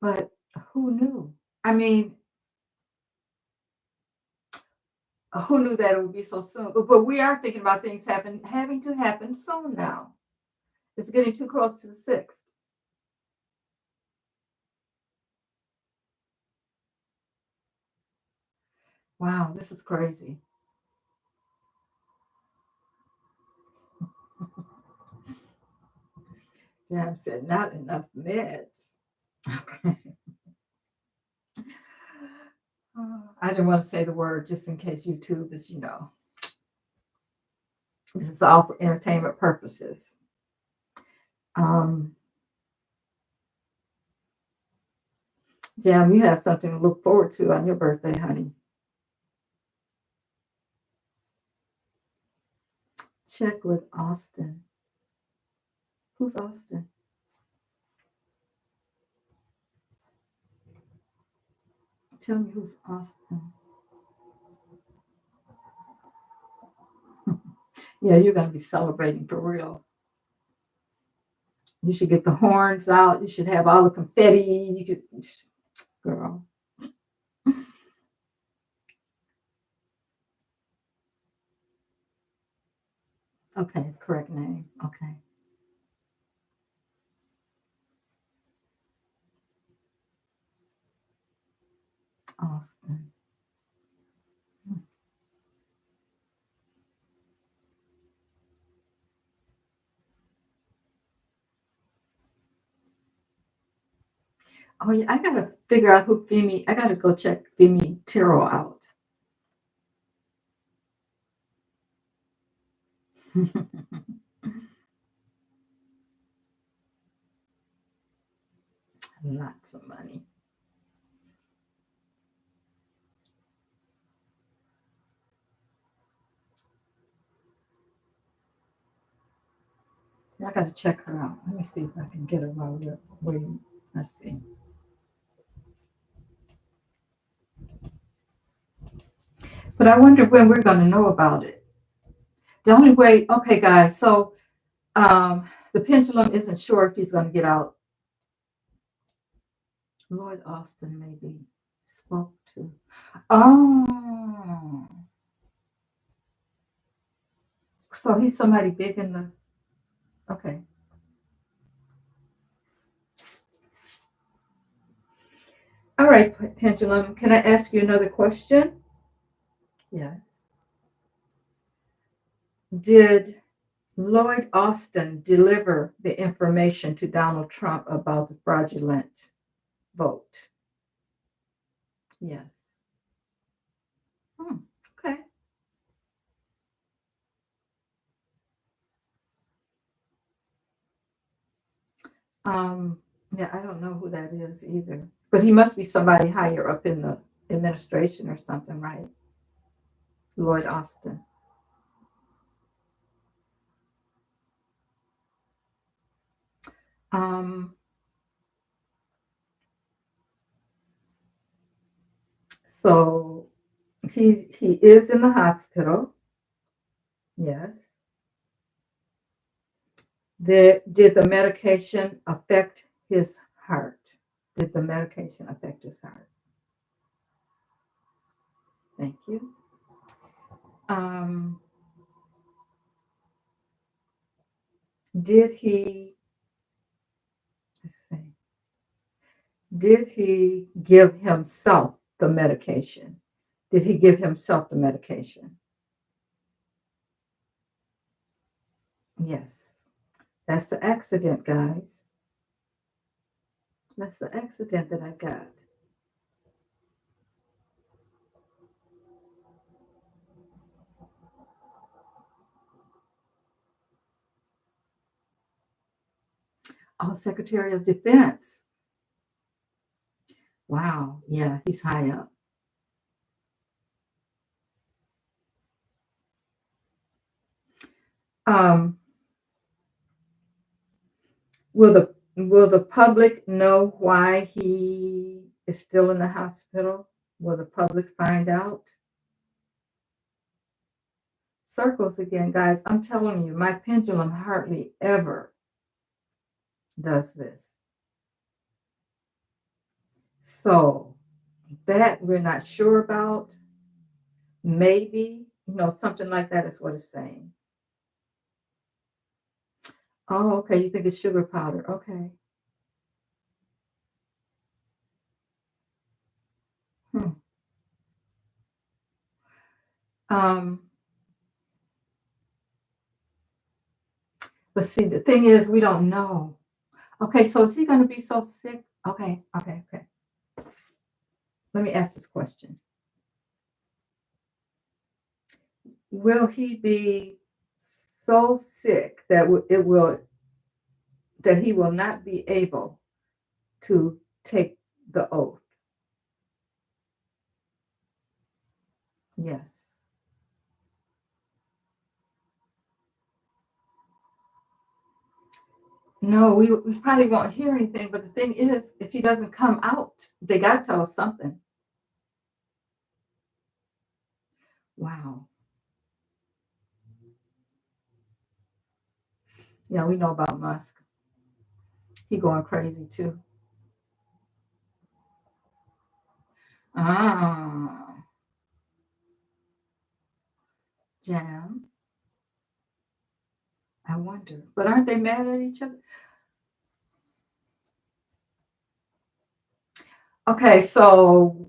[SPEAKER 1] but who knew? I mean, who knew that it would be so soon? But we are thinking about things having to happen soon now. It's getting too close to the 6th. Wow, this is crazy. Jam said, not enough meds. Okay. I didn't want to say the word just in case YouTube is, this is all for entertainment purposes. Jam, you have something to look forward to on your birthday, honey. Check with Austin. Who's Austin? Tell me who's Austin. Yeah, you're going to be celebrating for real. You should get the horns out. You should have all the confetti. You could, girl. Okay, correct name. Okay. Austin. Oh, yeah, I gotta figure out who Femi. I gotta go check Femi Tiro out. Lots of money. I gotta check her out. Let me see if I can get her while we're waiting. Let's see. But I wonder when we're gonna know about it. The only way, okay, guys. So the pendulum isn't sure if he's gonna get out. Lloyd Austin maybe spoke to. Oh, so he's somebody big in the. Okay. All right, pendulum. Can I ask you another question? Yes. Did Lloyd Austin deliver the information to Donald Trump about the fraudulent vote? Yes. Hmm, okay. Yeah, I don't know who that is either, but he must be somebody higher up in the administration or something, right? Lloyd Austin. Um, so he is in the hospital. Yes. Did the medication affect his heart? Did the medication affect his heart? Thank you. Um, did he, let's see, did he give himself the medication? Did he give himself the medication? Yes. That's the accident, guys. That's the accident that I got. Oh, Secretary of Defense. Wow. Yeah, he's high up. Um, will the public know why he is still in the hospital? Will the public find out? Circles again, guys. I'm telling you, my pendulum hardly ever does this. So that we're not sure about. Maybe, something like that is what it's saying. Oh, okay. You think it's sugar powder. Okay. Hmm. Um, but see, the thing is, we don't know. Okay, so is he going to be so sick? Okay, okay, okay. Let me ask this question. Will he be so sick that he will not be able to take the oath? Yes. No, we probably won't hear anything, but the thing is, if he doesn't come out, they got to tell us something. Wow. Yeah, we know about Musk. He going crazy too. Ah, Jam. I wonder. But aren't they mad at each other?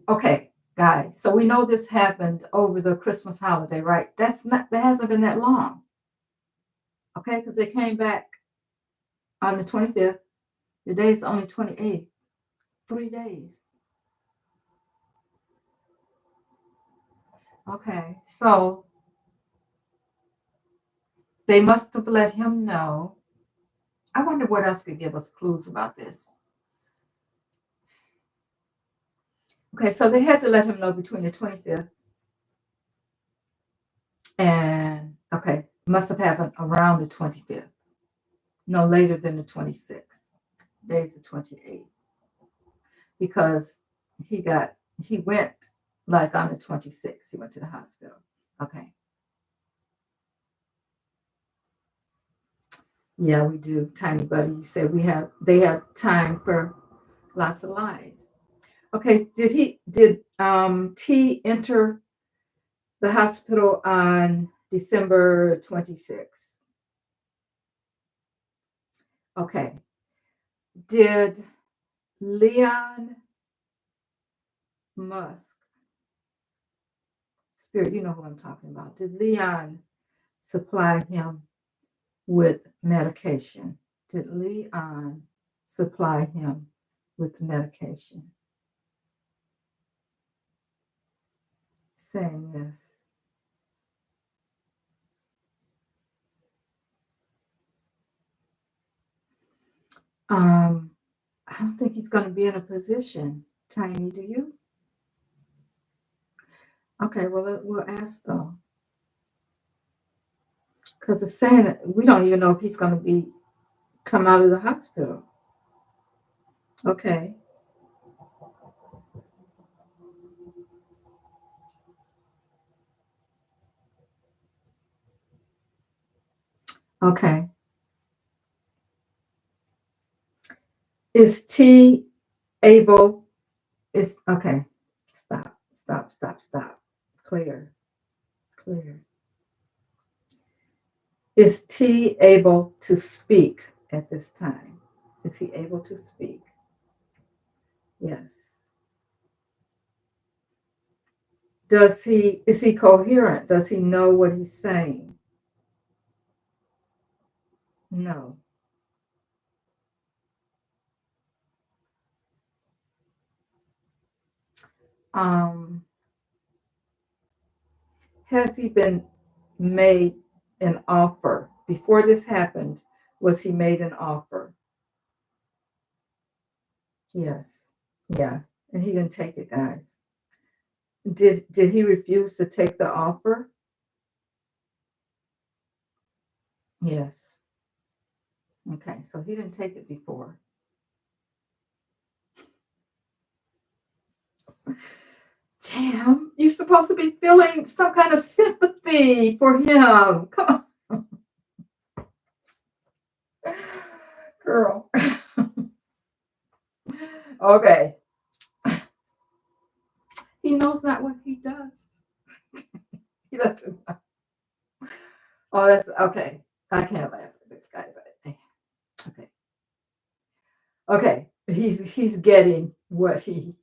[SPEAKER 1] Okay, guys. So we know this happened over the Christmas holiday, right? That hasn't been that long. Okay, because they came back on the 25th. Today's only 28th. 3 days. Okay, so they must have let him know. I wonder what else could give us clues about this. Okay, so they had to let him know between the 25th and, okay, must have happened around the 25th, no later than the 26th. Today's the 28th. Because he went like on the 26th, he went to the hospital. Okay. Yeah, we do. Tiny Buddy, you said they have time for lots of lies. Okay, did T enter the hospital on December 26th? Okay. Did Leon Musk, Spirit, you know who I'm talking about. Did Leon supply him with medication? Did Leon supply him with medication? Saying yes. Um, I don't think he's going to be in a position. Tiny, do you? Okay, well, we'll ask though. Because it's saying that we don't even know if he's going to be come out of the hospital. Okay. Okay. Is T able? Is okay. Stop. Stop. Stop. Stop. Clear. Clear. Is T able to speak at this time? Is he able to speak? Yes. Is he coherent? Does he know what he's saying? No. Um, has he been made an offer? Before this happened, was he made an offer? Yes. Yeah. And he didn't take it, guys. Did he refuse to take the offer? Yes. Okay. So he didn't take it before. Jam, you're supposed to be feeling some kind of sympathy for him. Come on. Girl. Okay. He knows not what he does. He doesn't. Oh, that's okay. I can't laugh at this, guys. Okay. Okay. He's getting what he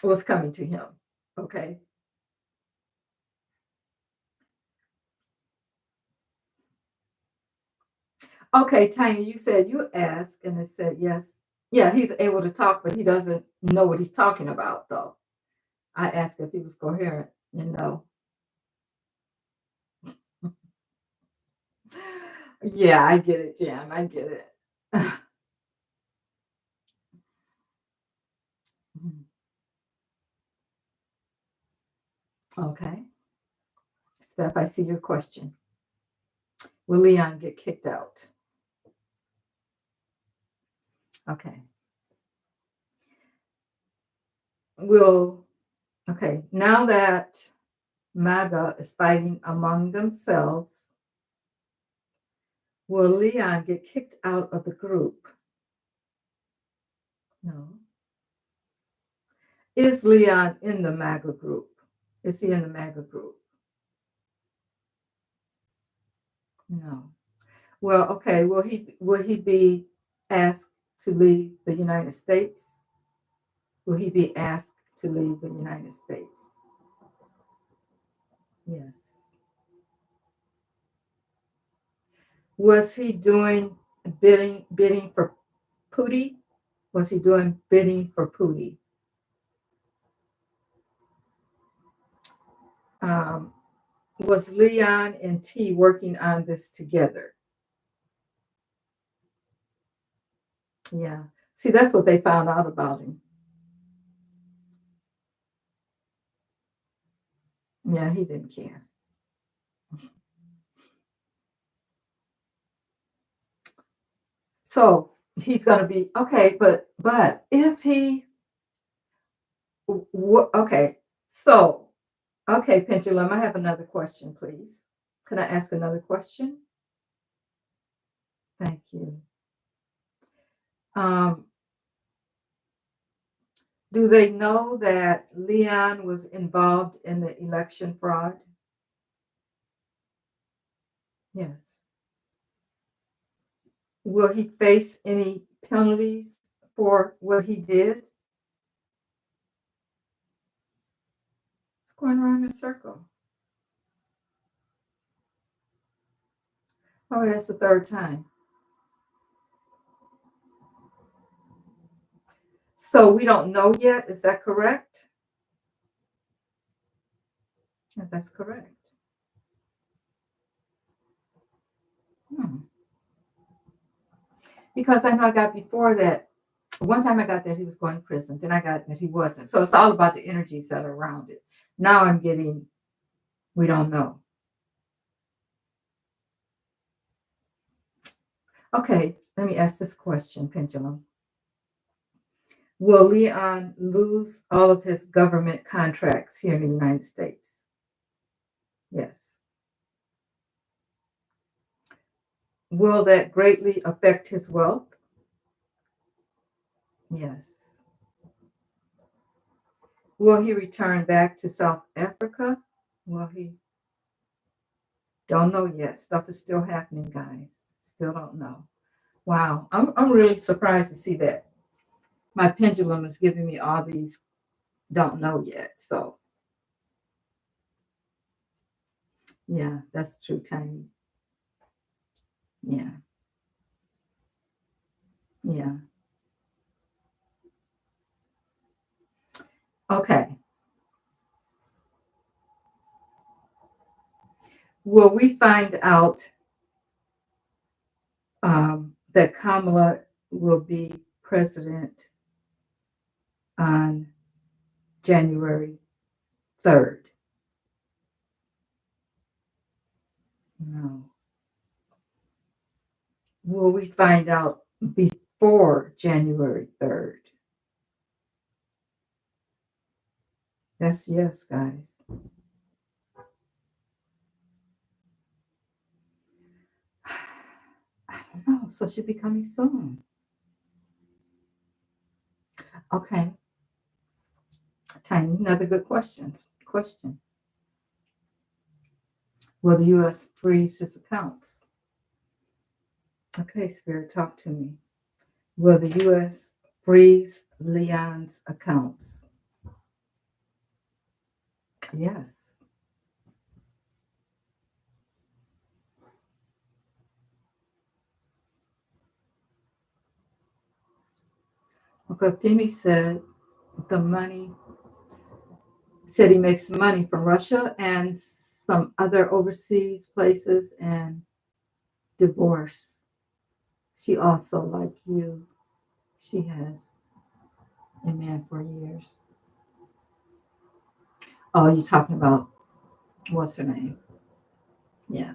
[SPEAKER 1] was coming to him. Okay. Okay, Tiny, you said you asked and it said yes. Yeah, he's able to talk, but he doesn't know what he's talking about, though. I asked if he was coherent, and no. Yeah, I get it, Jan. I get it. Okay. Steph, I see your question. Will Leon get kicked out? Okay. Okay, now that MAGA is fighting among themselves, will Leon get kicked out of the group? No. Is Leon in the MAGA group? Is he in the MAGA group? No. Well, okay. Will he be asked to leave the United States? Will he be asked to leave the United States? Yes. Was he doing bidding for Pootie? Was he doing bidding for Pootie? Was Leon and T working on this together? Yeah. See, that's what they found out about him. Yeah, he didn't care. So he's going to be okay, but if he, okay, so okay, Pendulum, I have another question, please. Can I ask another question? Thank you. Um, do they know that Leon was involved in the election fraud? Yes. Will he face any penalties for what he did? It's going around in a circle. Oh, that's the third time. So we don't know yet. Is that correct? Yeah, that's correct. Hmm. Because I know I got before that. One time I got that he was going to prison. Then I got that he wasn't. So it's all about the energies that are around it. Now I'm getting, we don't know. Okay, let me ask this question, Pendulum. Will Leon lose all of his government contracts here in the United States? Yes. Will that greatly affect his wealth? Yes. Will he return back to South Africa? Will he? Don't know yet. Stuff is still happening, guys. Still don't know. Wow. I'm really surprised to see that. My pendulum is giving me all these don't know yet. So, yeah, that's true, Tiny. Yeah. Yeah. Okay. Will we find out that Kamala will be president on January 3rd? No. Will we find out before January 3rd? That's yes, guys. I don't know. So it should be coming soon. Okay. Tiny, another good question. Will the U.S. freeze its accounts? Okay, Spirit, talk to me. Will the U.S. freeze Leon's accounts? Yes. Okay, Pimi said said he makes money from Russia and some other overseas places and divorce. She also, like you, she has a man for years. Oh, you're talking about what's her name? Yeah,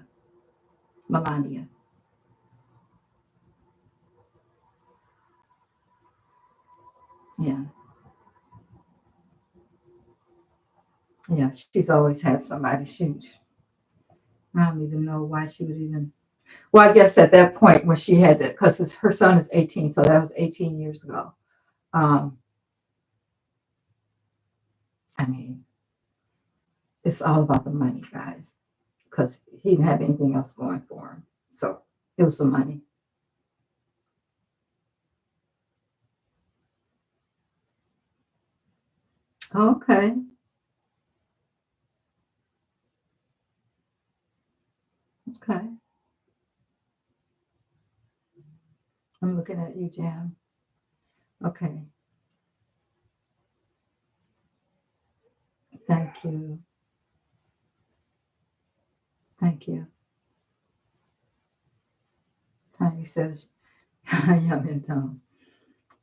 [SPEAKER 1] Melania. Yeah, yeah. She's always had somebody shoot. I don't even know why she would even. Well, I guess at that point when she had that, because her son is 18, so that was 18 years ago. Um, I mean, it's all about the money, guys, because he didn't have anything else going for him. So it was the money. Okay. Okay. I'm looking at you, Jam. Okay. Thank you. Thank you. Tiny says, young and dumb,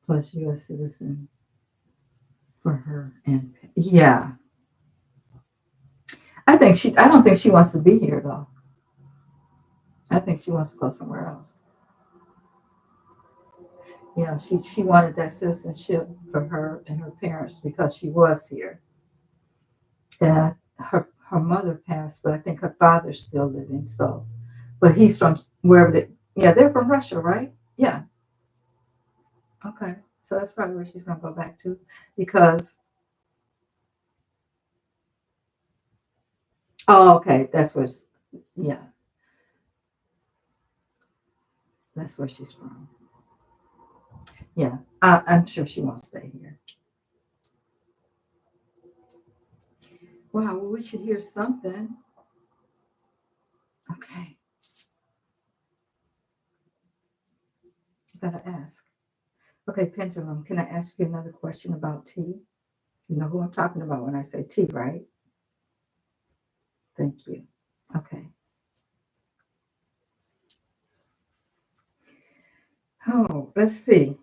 [SPEAKER 1] plus U.S. citizen for her. And yeah, I don't think she wants to be here though. I think she wants to go somewhere else. You know, she wanted that citizenship for her and her parents because she was here. And her mother passed, but I think her father's still living. So, but he's from wherever they, yeah, they're from Russia, right? Yeah. Okay. So that's probably where she's gonna go back to because oh, okay, yeah, that's where she's from. Yeah, I'm sure she won't stay here. Wow, well, we should hear something. Okay, I gotta ask. Okay, Pendulum, can I ask you another question about tea? You know who I'm talking about when I say tea, right? Thank you. Okay. Oh, let's see.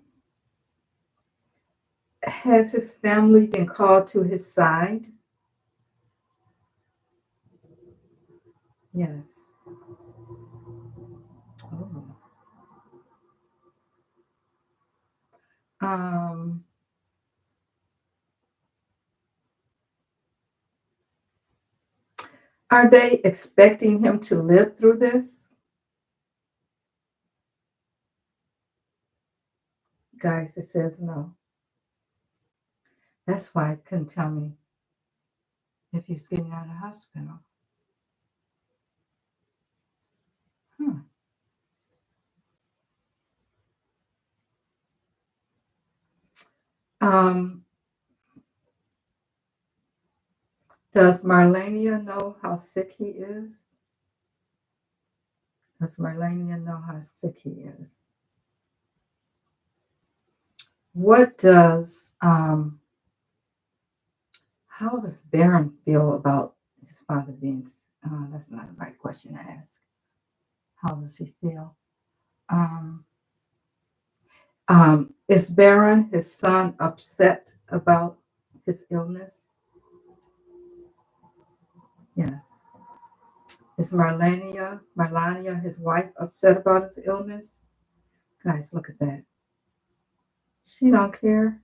[SPEAKER 1] Has his family been called to his side? Yes. Oh. Um, are they expecting him to live through this? Guys, it says no. That's why it couldn't tell me if he's getting out of the hospital. Hmm. Um, does Marlania know how sick he is? Does Marlania know how sick he is? What does how does Baron feel about his father being? That's not the right question to ask. How does he feel? Um, is Baron, his son, upset about his illness? Yes. Is Marlania, his wife, upset about his illness? Guys, look at that. She don't care.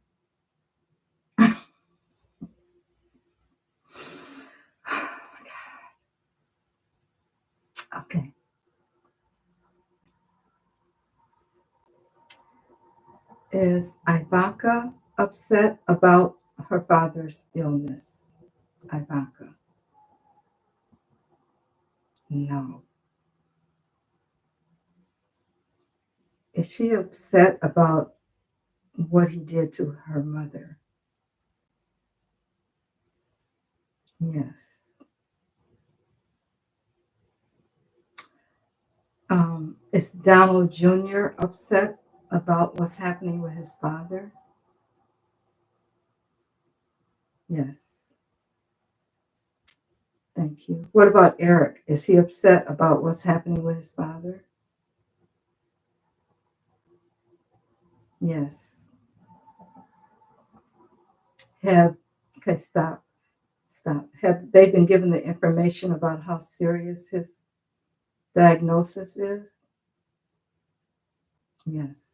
[SPEAKER 1] Okay. Is Ivanka upset about her father's illness? Ivanka. No. Is she upset about what he did to her mother? Yes. Is Donald Jr. upset about what's happening with his father? Yes. Thank you. What about Eric? Is he upset about what's happening with his father? Yes. Have, okay, stop, stop. Have they been given the information about how serious his diagnosis is? Yes.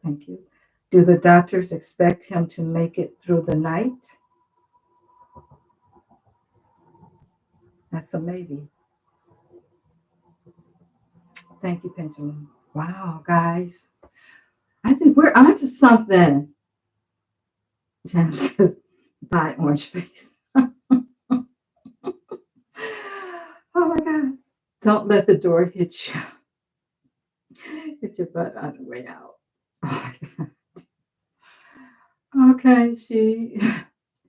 [SPEAKER 1] Thank you. Do the doctors expect him to make it through the night? That's a maybe. Thank you, Pendulum. Wow, guys. I think we're onto something. Jam says, bye, orange face. Oh my God. Don't let the door hit you. Hit your butt on the way out. Oh my God. Okay, she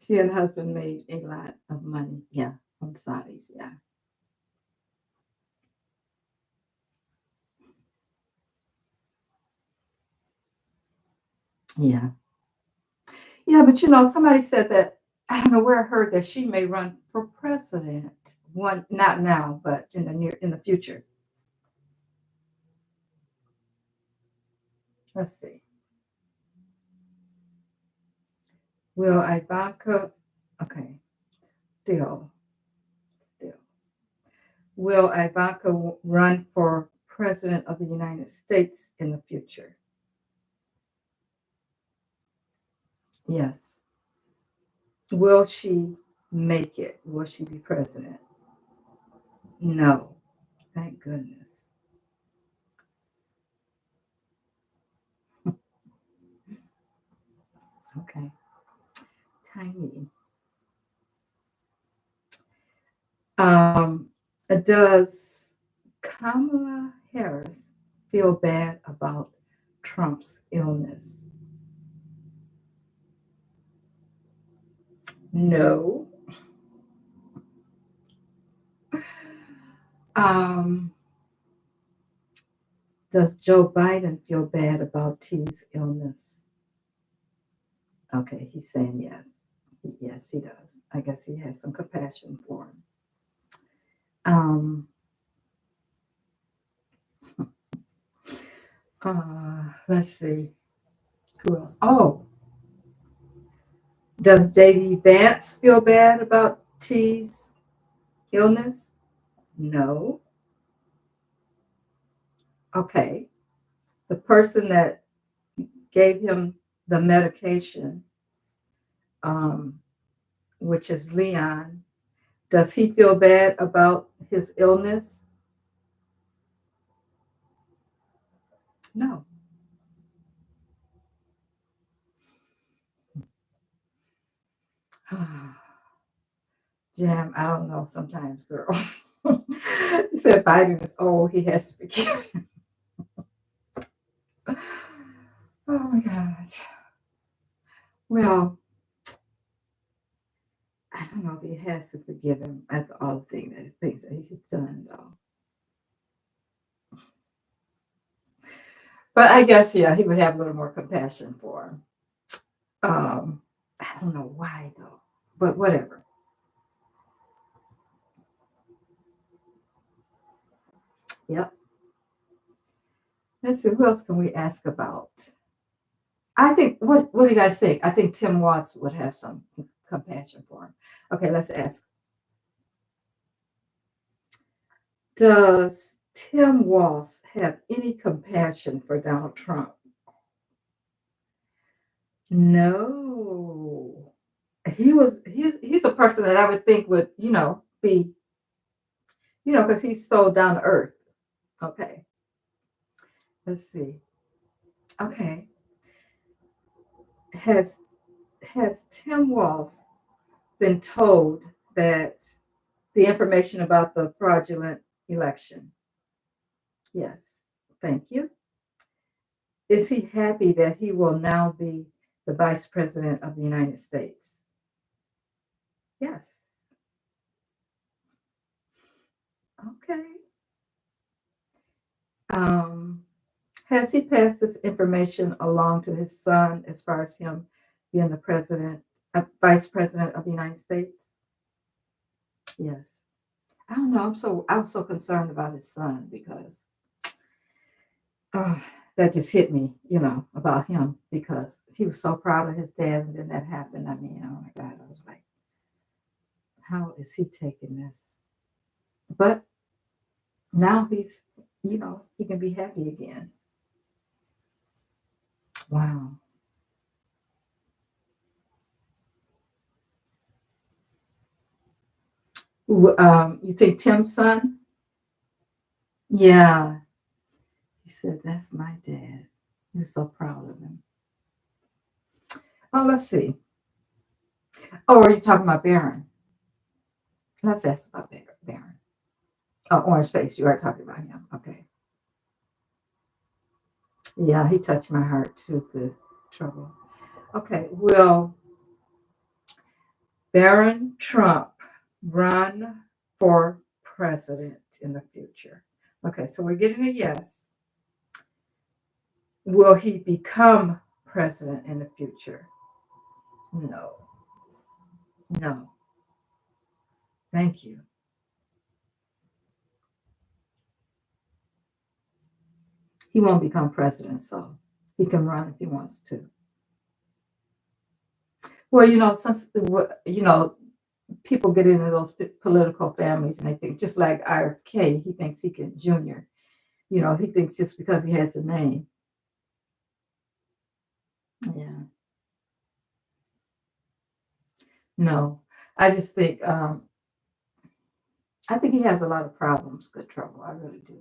[SPEAKER 1] and her husband made a lot of money. Yeah, on Saudis. Yeah. Yeah. Yeah, but somebody said that, I don't know where I heard that she may run for president. One, not now, but in the future. Let's see. Will Ivanka, okay, still, still. Will Ivanka run for president of the United States in the future? Yes. Will she make it? Will she be president? No. Thank goodness. Okay. Tiny. Um, does Kamala Harris feel bad about Trump's illness? No. Um, does Joe Biden feel bad about T's illness? Okay, he's saying yes. Yes, he does. I guess he has some compassion for him. Um, let's see. Who else? Oh, does JD Vance feel bad about T's illness? No. Okay. The person that gave him the medication, um, which is Leon, does he feel bad about his illness? No. Jam, I don't know sometimes, girl. He said Biden is old, he has to forgive him. Oh my God. Well, I don't know if he has to forgive him after all the things that he's done, though. But I guess, yeah, he would have a little more compassion for him. I don't know why, though, but whatever. Yep. Let's see, who else can we ask about? I think, what do you guys think? I think Tim Watts would have some compassion for him. Okay, let's ask. Does Tim Walz have any compassion for Donald Trump? No. He's a person that I would think would, be, because he's so down to earth. Okay. Let's see. Okay. Has has Tim Walz been told that the information about the fraudulent election? Yes. Thank you. Is he happy that he will now be the vice president of the United States? Yes. Okay. Um, has he passed this information along to his son as far as him being the vice president of the United States? Yes. I don't know. I was so concerned about his son because uh, that just hit me, about him because he was so proud of his dad, and then that happened. I mean, oh my God, I was like, how is he taking this? But now he can be happy again. Wow. You say Tim's son? Yeah. He said, that's my dad. He was so proud of him. Oh, let's see. Oh, are you talking about Barron? Let's ask about Barron. Oh, Orange Face. You are talking about him. Okay. Yeah, he touched my heart too. Good trouble. Okay. Will Barron Trump run for president in the future? Okay, so we're getting a yes. Will he become president in the future. No, no, thank you. He won't become president, so he can run if he wants to. Well, since people get into those political families and they think just like RFK, he thinks he can Junior. He thinks just because he has a name. Yeah. No, I just think I think he has a lot of problems. Good trouble, I really do.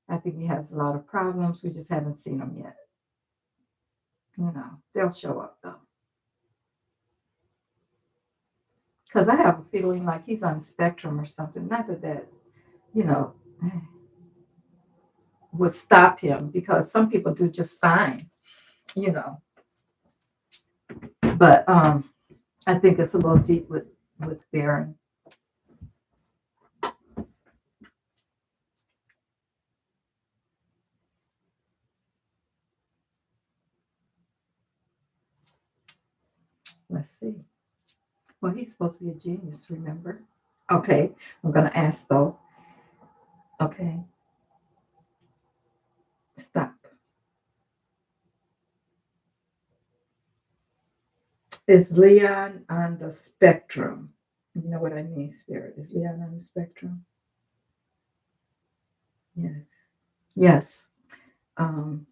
[SPEAKER 1] I think he has a lot of problems. We just haven't seen them yet. They'll show up though. Because I have a feeling like he's on the spectrum or something. Not that you know, would stop him because some people do just fine, you know. But I think it's a little deep with Barron. Let's see. Well, he's supposed to be a genius, remember? Okay, I'm gonna ask though. Okay, stop. Is Leon on the spectrum? You know what I mean, Spirit. Is Leon on the spectrum? Yes. Yes. Um,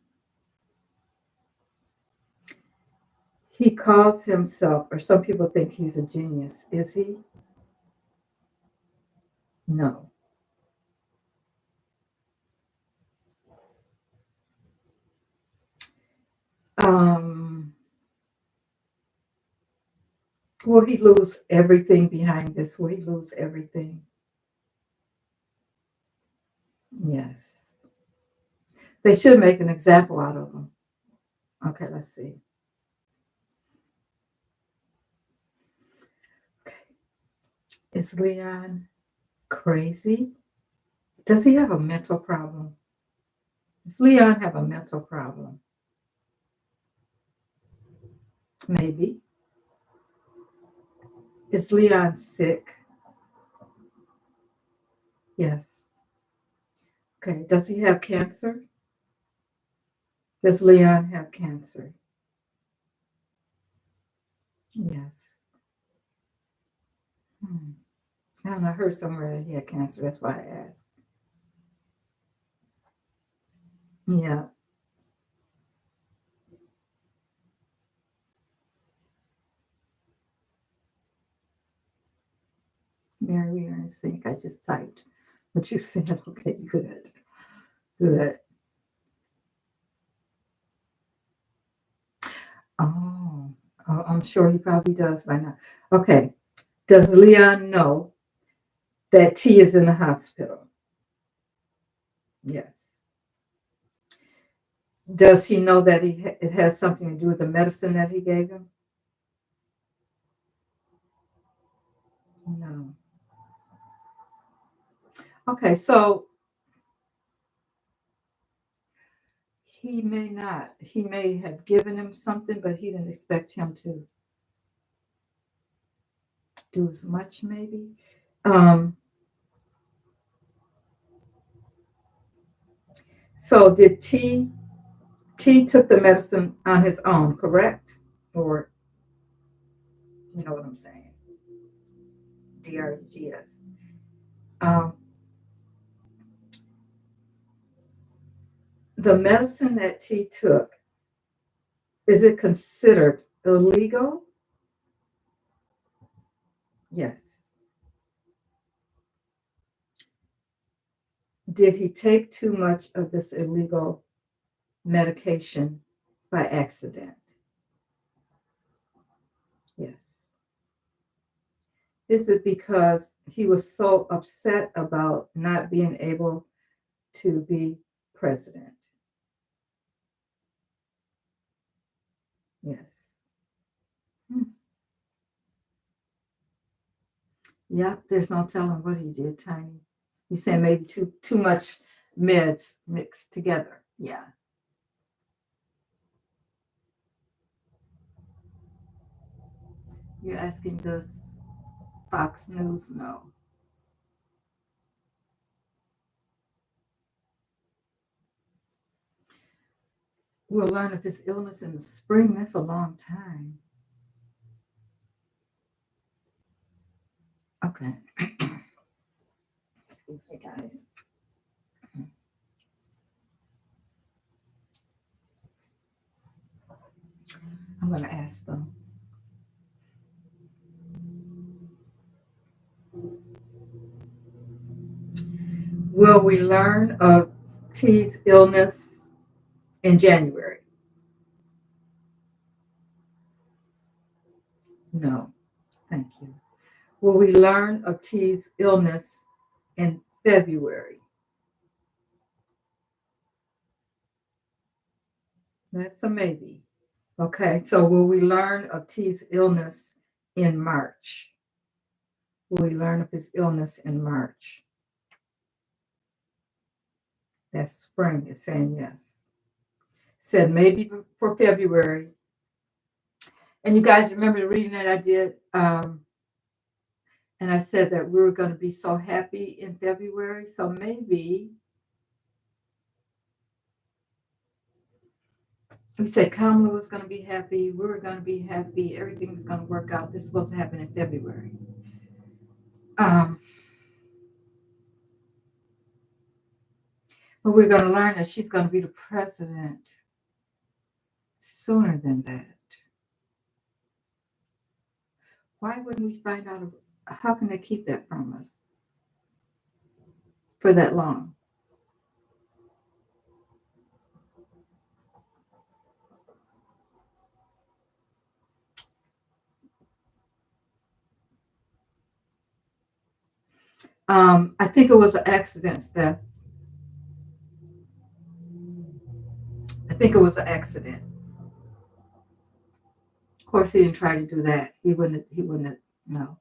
[SPEAKER 1] he calls himself, or some people think he's a genius. Is he? No. Um, will he lose everything behind this? Will he lose everything? Yes. They should make an example out of him. Okay, let's see. Okay. Is Leon crazy? Does he have a mental problem? Does Leon have a mental problem? Maybe. Is Leon sick? Yes. Okay. Does he have cancer? Does Leon have cancer? Yes. Hmm. I don't know. I heard somewhere that he had cancer. That's why I asked. Yeah. Mary, we are in sync. I just typed what you said. Okay, good. Good. Oh, I'm sure he probably does by now. Okay. Does Leon know that T is in the hospital? Yes. Does he know that it has something to do with the medicine that he gave him? No. Okay, so he may not. He may have given him something, but he didn't expect him to do as much, maybe. Um, so did T took the medicine on his own, correct? Or you know what I'm saying? DRGS. Um, the medicine that T took, is it considered illegal? Yes. Did he take too much of this illegal medication by accident? Yes. Is it because he was so upset about not being able to be president? Yes. Hmm. Yeah, there's no telling what he did, Tiny. You said maybe too much meds mixed together. Yeah. You're asking, does Fox News know? We'll learn of his illness in the spring. That's a long time. Okay. Excuse me, guys. I'm going to ask them. Will we learn of T's illness in January? No, thank you. Will we learn of T's illness in February? That's a maybe. Okay, so will we learn of T's illness in March? Will we learn of his illness in March? That's spring is saying yes. Said maybe for February. And you guys remember the reading that I did? And I said that we were going to be so happy in February. So maybe we said Kamala was going to be happy. We were going to be happy. Everything's going to work out. This is supposed to happen in February. But we're going to learn that she's going to be the president sooner than that. Why wouldn't we find out? How can they keep that from us for that long? I think it was an accident, Steph. I think it was an accident. Of course, he didn't try to do that. He wouldn't have, no.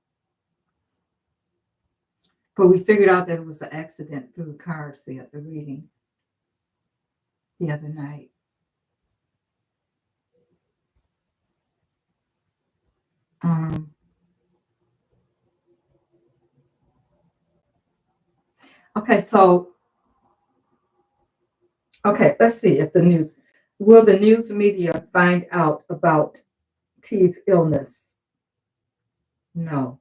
[SPEAKER 1] But we figured out that it was an accident through the cards the reading the other night. Okay, let's see if will the news media find out about T's illness? No.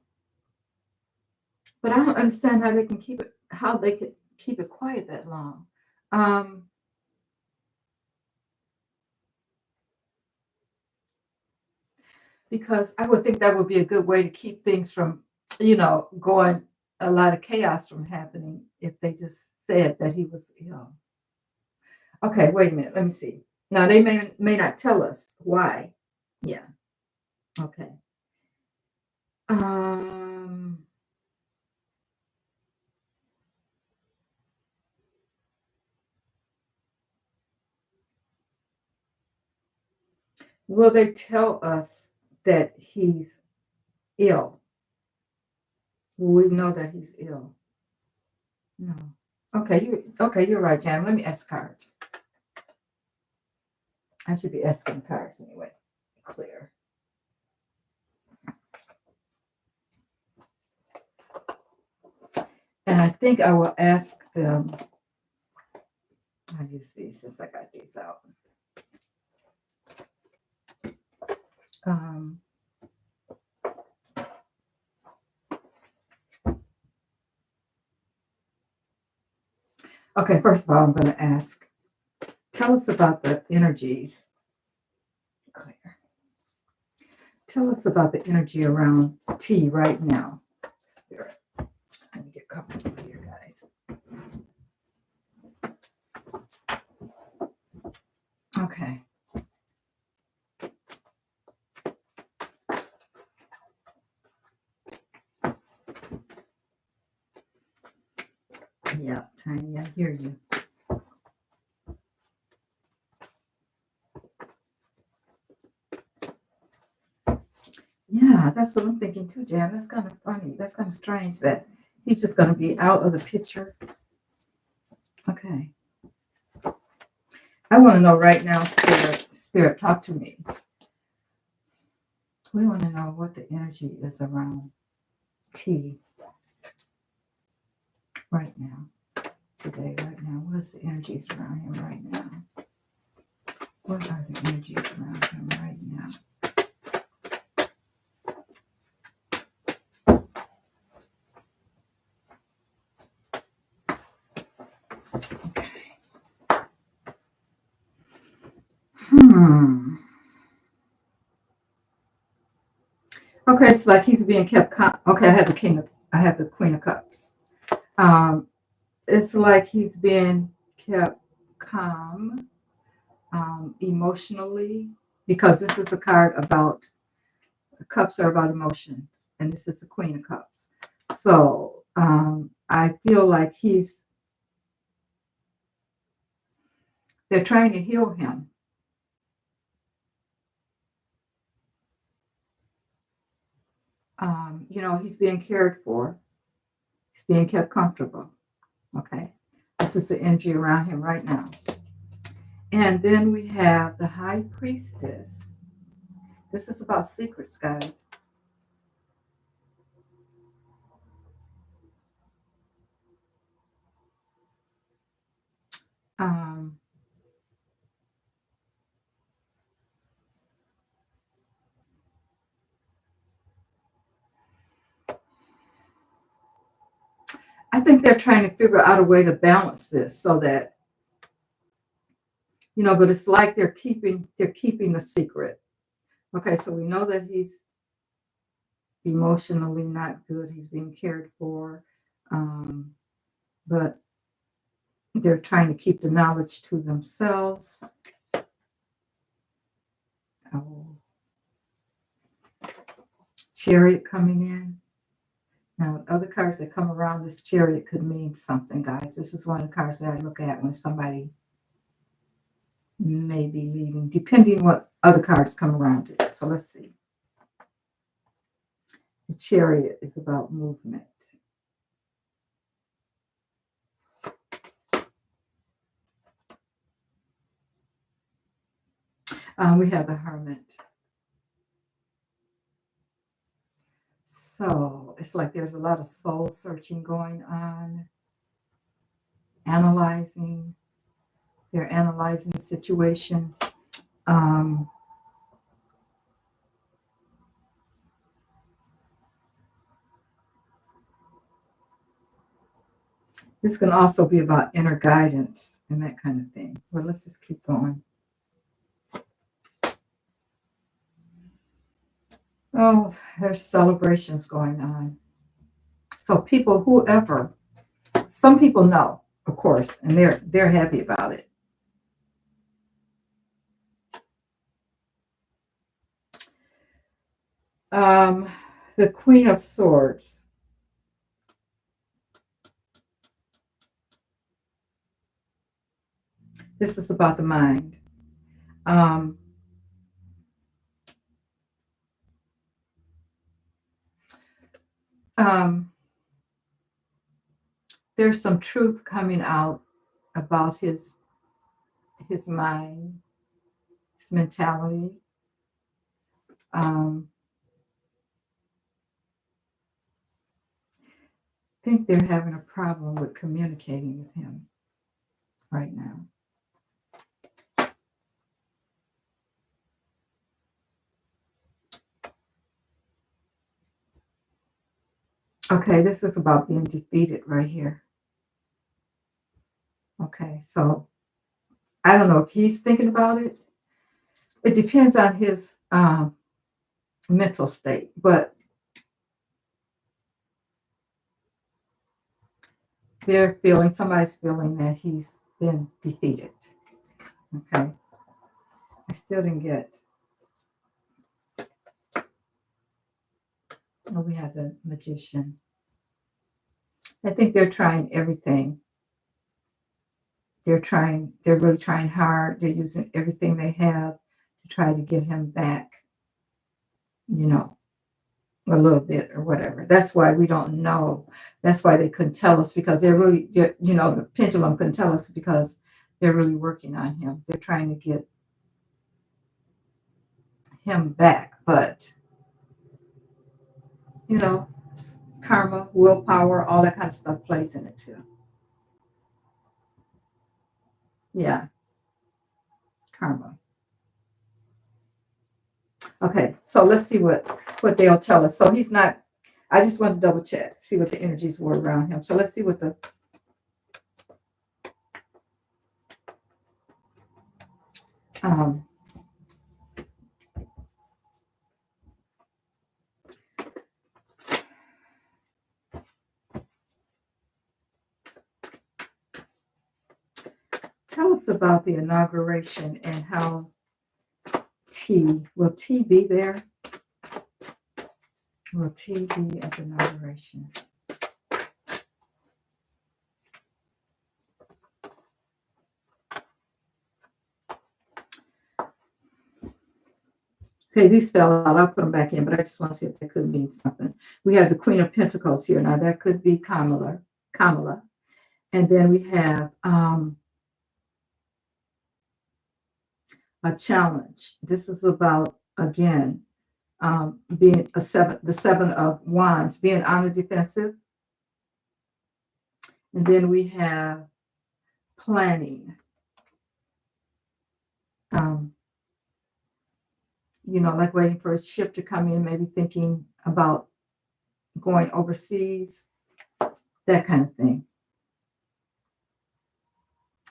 [SPEAKER 1] But I don't understand how they can keep it quiet that long. Because I would think that would be a good way to keep things from, going, a lot of chaos from happening if they just said that he was ill. Okay, wait a minute. Let me see. Now they may not tell us why. Yeah. Okay. Will they tell us that he's ill? Will we know that he's ill? No. Okay, you're right, Jan. Let me ask cards. I should be asking cards anyway. Clear. And I think I will ask them. I'll use these since I got these out. Okay, first of all, I'm going to ask, tell us about the energies. Clear. Tell us about the energy around T right now. Spirit. I need to get comfortable here, guys. Okay. Yeah, Tanya, I hear you. Yeah, that's what I'm thinking too, Jan. That's kind of funny. That's kind of strange that he's just going to be out of the picture. Okay. I want to know right now, Spirit, talk to me. We want to know what the energy is around T right now, today, right now. What is the energies around him right now? What are the energies around him right now? Okay, it's like he's being kept calm. Okay, I have the Queen of Cups. It's like he's being kept calm, emotionally, because this is a card about cups are about emotions, and this is the Queen of Cups. So I feel like they're trying to heal him. He's being cared for. He's being kept comfortable. Okay. This is the energy around him right now. And then we have the High Priestess. This is about secrets, guys. Um, I think they're trying to figure out a way to balance this so that, but it's like they're keeping the secret. Okay, so we know that he's emotionally not good. He's being cared for, but they're trying to keep the knowledge to themselves. Oh, Chariot coming in. Now, other cards that come around this Chariot could mean something, guys. This is one of the cards that I look at when somebody may be leaving, depending what other cards come around it. So let's see. The Chariot is about movement. We have the Hermit. So it's like there's a lot of soul searching going on, analyzing. They're analyzing the situation. This can also be about inner guidance and that kind of thing. Well, let's just keep going. Oh, there's celebrations going on. So some people know, of course, and they're happy about it. The Queen of Swords. This is about the mind. There's some truth coming out about his mind, his mentality. I think they're having a problem with communicating with him right now. Okay, this is about being defeated right here. Okay, so I don't know if he's thinking about it. It depends on his mental state, but somebody's feeling that he's been defeated. Okay, I still didn't get. Oh, we have the Magician. I think they're trying everything. They're really trying hard. They're using everything they have to try to get him back, a little bit or whatever. That's why we don't know. That's why they couldn't tell us, because the pendulum couldn't tell us because they're really working on him. They're trying to get him back, but you know, karma, willpower, all that kind of stuff plays in it too. Yeah, karma. Okay, so let's see what they'll tell us. So he's not. I just want to double check, see what the energies were around him. So let's see what the um, tell us about the inauguration and how will T be there? Will T be at the inauguration? Okay, these fell out. I'll put them back in, but I just want to see if they could mean something. We have the Queen of Pentacles here. Now that could be Kamala. And then we have a challenge. This is about, again, being the 7 of Wands, being on the defensive. And then we have planning. Like waiting for a ship to come in, maybe thinking about going overseas, that kind of thing.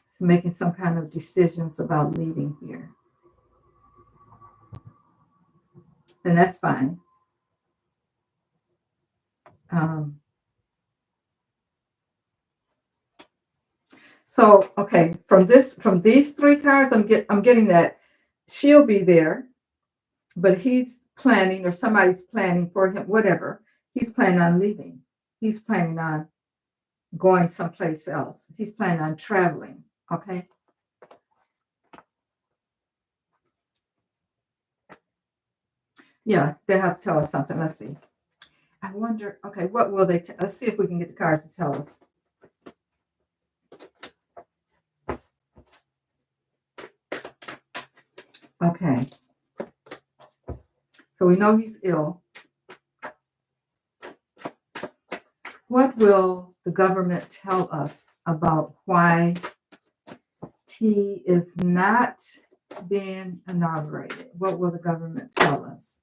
[SPEAKER 1] So making some kind of decisions about leaving here. And that's fine. So, okay, from these 3 cards, I'm getting that she'll be there, but he's planning, or somebody's planning for him, whatever. He's planning on leaving. He's planning on going someplace else. He's planning on traveling. Okay. Yeah, they have to tell us something. Let's see. I wonder, okay, what will they let's see if we can get the cards to tell us. Okay. So we know he's ill. What will the government tell us about why T is not being inaugurated? What will the government tell us?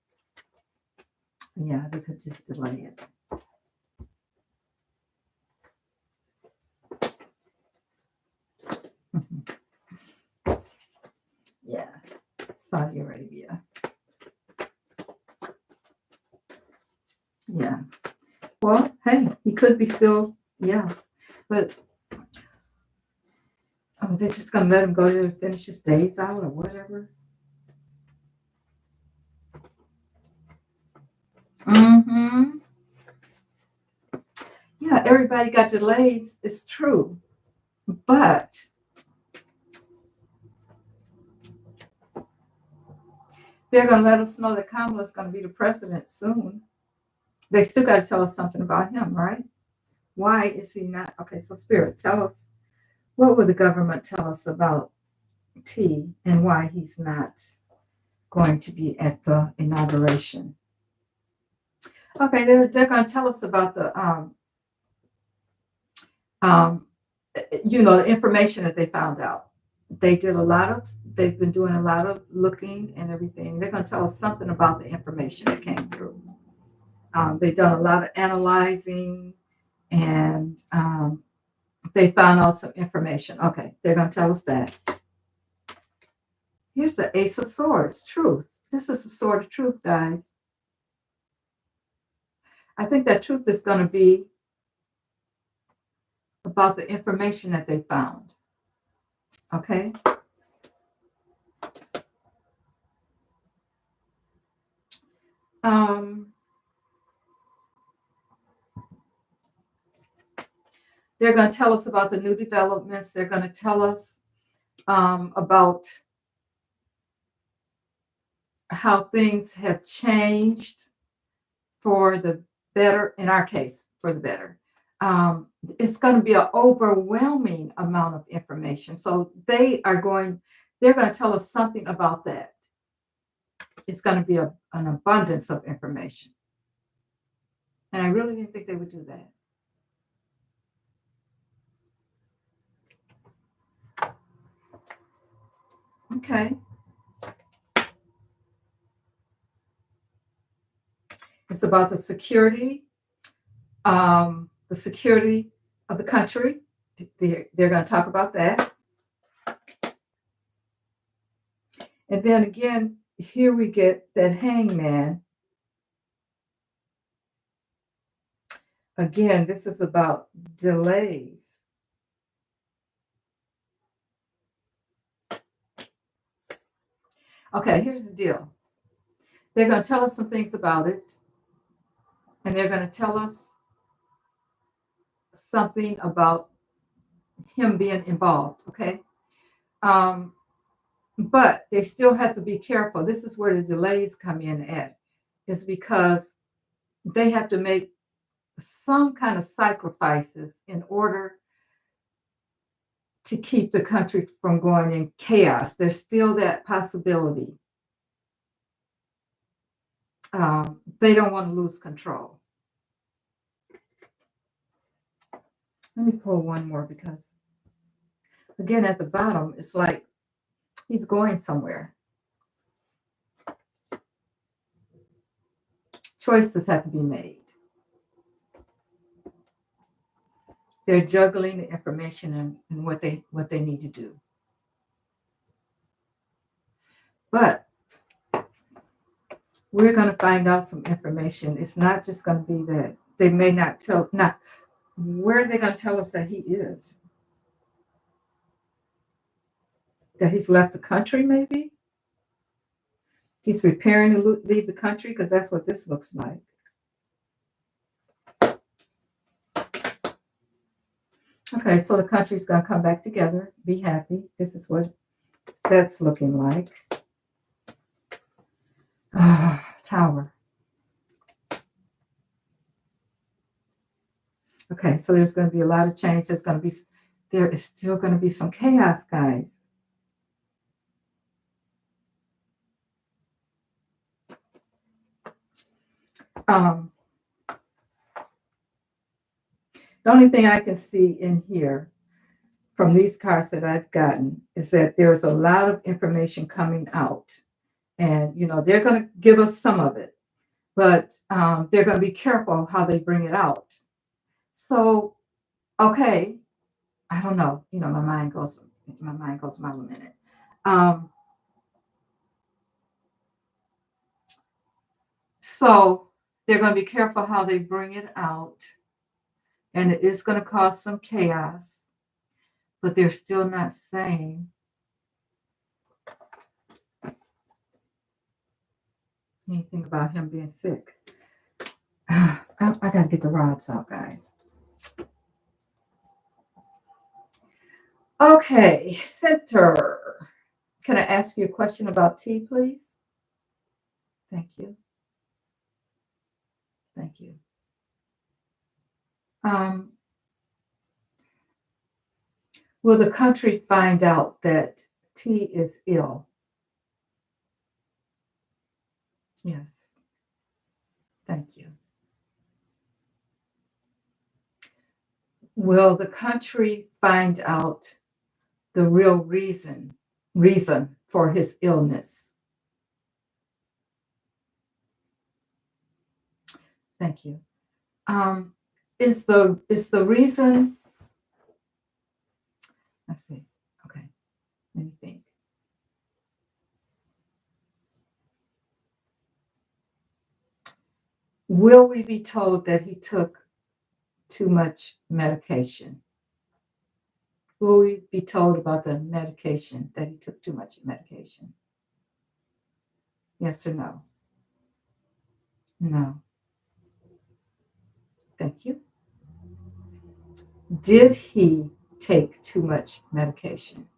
[SPEAKER 1] Yeah, they could just delay it. Yeah, Saudi Arabia. Yeah. Well, hey, he could be still, yeah. But is they just gonna let him go there and finish his days out or whatever? Mm-hmm. Yeah, everybody got delays. It's true. But they're going to let us know that Kamala's going to be the president soon. They still got to tell us something about him, right? Why is he not? Okay, so Spirit, tell us, what would the government tell us about T and why he's not going to be at the inauguration? Okay, they're going to tell us about the the information that they found out. They've been doing a lot of looking and everything. They're going to tell us something about the information that came through. They've done a lot of analyzing, and they found out some information. Okay, they're going to tell us that. Here's the Ace of Swords, truth. This is the sword of truth, guys. I think that truth is going to be about the information that they found. Okay. They're going to tell us about the new developments. They're going to tell us about how things have changed for the better, in our case, for the better. It's going to be an overwhelming amount of information. So they're going to tell us something about that. It's going to be an abundance of information. And I really didn't think they would do that. Okay. It's about the security of the country. They're going to talk about that. And then again, here we get that hangman. Again, this is about delays. Okay, here's the deal. They're going to tell us some things about it, and they're going to tell us something about him being involved. Okay. Um, but they still have to be careful. This is where the delays come in at, is because they have to make some kind of sacrifices in order to keep the country from going in chaos. There's still that possibility. They don't want to lose control. Let me pull one more because, again, at the bottom, it's like he's going somewhere. Choices have to be made. They're juggling the information and what they need to do. But we're going to find out some information. It's not just going to be that they may not tell. Not where are they going to tell us that he is? That he's left the country, maybe? He's preparing to leave the country because that's what this looks like. Okay, so the country's going to come back together, be happy. This is what that's looking like. Tower. Okay, so there's going to be a lot of change. There is still going to be some chaos, guys. The only thing I can see in here from these cards that I've gotten is that there's a lot of information coming out. And, they're going to give us some of it, but they're going to be careful how they bring it out. So, okay, I don't know. My mind goes a mile a minute. So they're going to be careful how they bring it out. And it is going to cause some chaos, but they're still not saying anything about him being sick. I got to get the rods out, guys. Okay, center. Can I ask you a question about T, please? Thank you. Thank you. Will the country find out that T is ill? Yes. Thank you. Will the country find out the real reason for his illness? Thank you. Is the reason? Let's see. Okay, let me think. Will we be told that he took too much medication? Will we be told about the medication, that he took too much medication? Yes or no? No. Thank you. Did he take too much medication?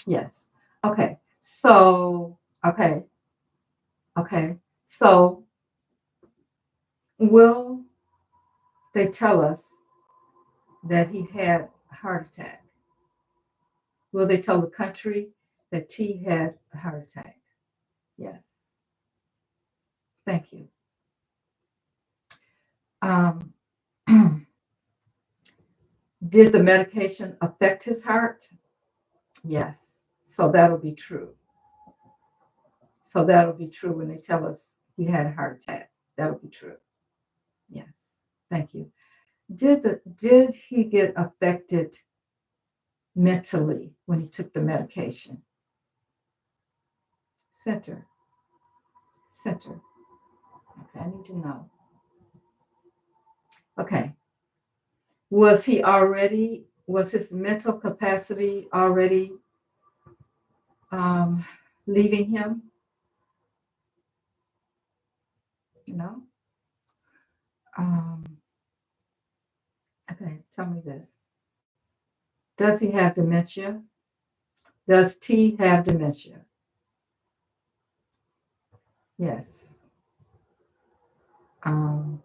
[SPEAKER 1] Yes. Okay. So, okay. So, will they tell us that he had a heart attack? Will they tell the country that T had a heart attack? Yes. Thank you. Um, did the medication affect his heart? Yes. So that'll be true. So that'll be true when they tell us he had a heart attack. That'll be true. Yes. Thank you. Did he get affected mentally when he took the medication? Center. Center. Okay, I need to know. Okay. Was his mental capacity already um, leaving him? No. Um, okay, tell me this. Does he have dementia? Does T have dementia? Yes. Um,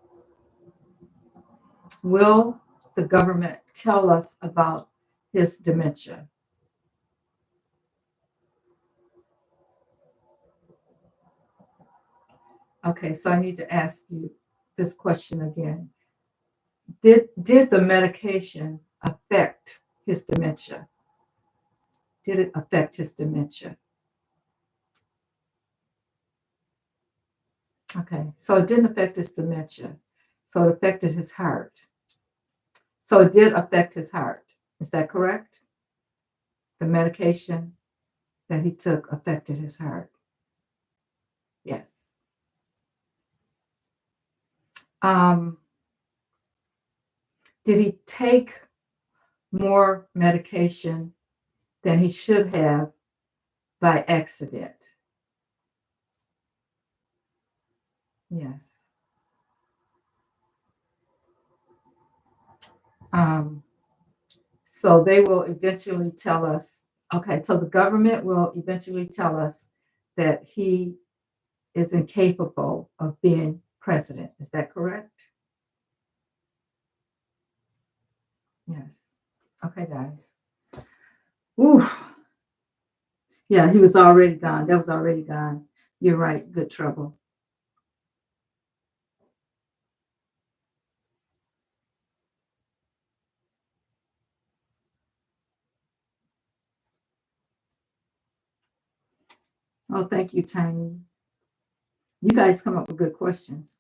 [SPEAKER 1] will the government tell us about his dementia? Okay, so I need to ask you this question again. Did the medication affect his dementia? Did it affect his dementia? Okay, so it didn't affect his dementia. So it affected his heart. So it did affect his heart. Is that correct? The medication that he took affected his heart. Yes. Um, did he take more medication than he should have by accident? Yes. Um, so they will eventually tell us, okay, so the government will eventually tell us that he is incapable of being president. Is that correct? Yes. Okay, guys. Ooh, yeah, he was already gone. That was already gone. You're right. Good trouble. Oh, thank you, Tiny. You guys come up with good questions.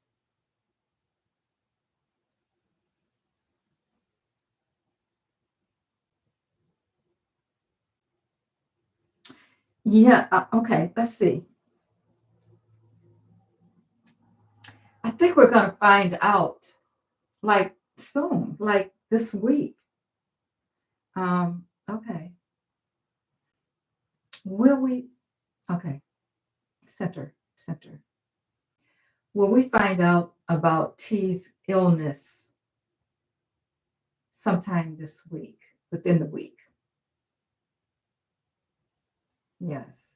[SPEAKER 1] Yeah. Okay. Let's see. I think we're going to find out like soon, like this week. Okay. Will we? Okay. Center. Will we find out about T's illness sometime this week, within the week? Yes.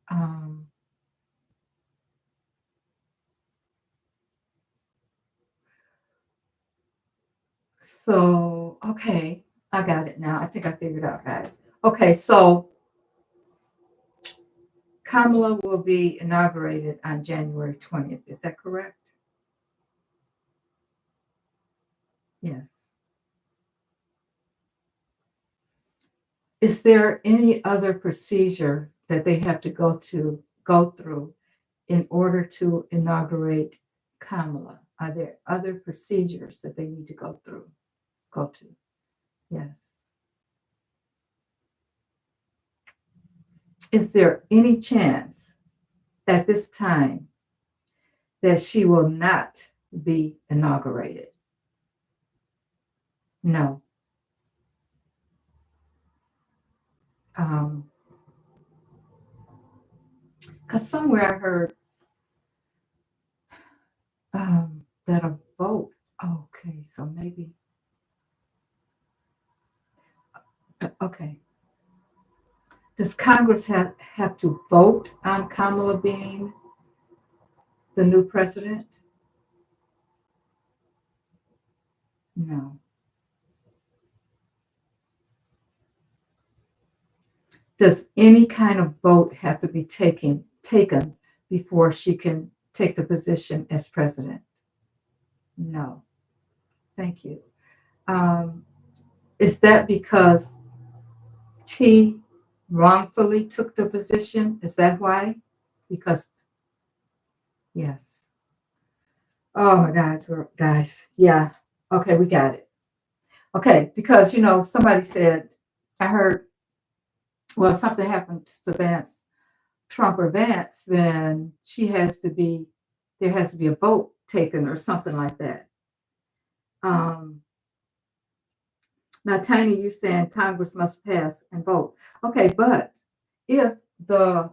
[SPEAKER 1] Um, so, okay, I got it now. I think I figured out, guys. Okay, so Kamala will be inaugurated on January 20th. Is that correct? Yes. Is there any other procedure that they have to go through in order to inaugurate Kamala? Are there other procedures that they need to go to? Yes. Is there any chance at this time that she will not be inaugurated? No. Because somewhere I heard that a vote. Okay, so maybe. Okay. Does Congress have to vote on Kamala being the new president? No. Does any kind of vote have to be taken before she can take the position as president? No. Thank you. Is that because T wrongfully took the position? Is that why? Because, yes. Oh my God, guys. Yeah. Okay, we got it. Okay, because, somebody said, I heard, well, something happened to Vance, Trump or Vance, then there has to be a vote taken or something like that. Um, Now, Tiny, you're saying Congress must pass and vote. Okay, but if the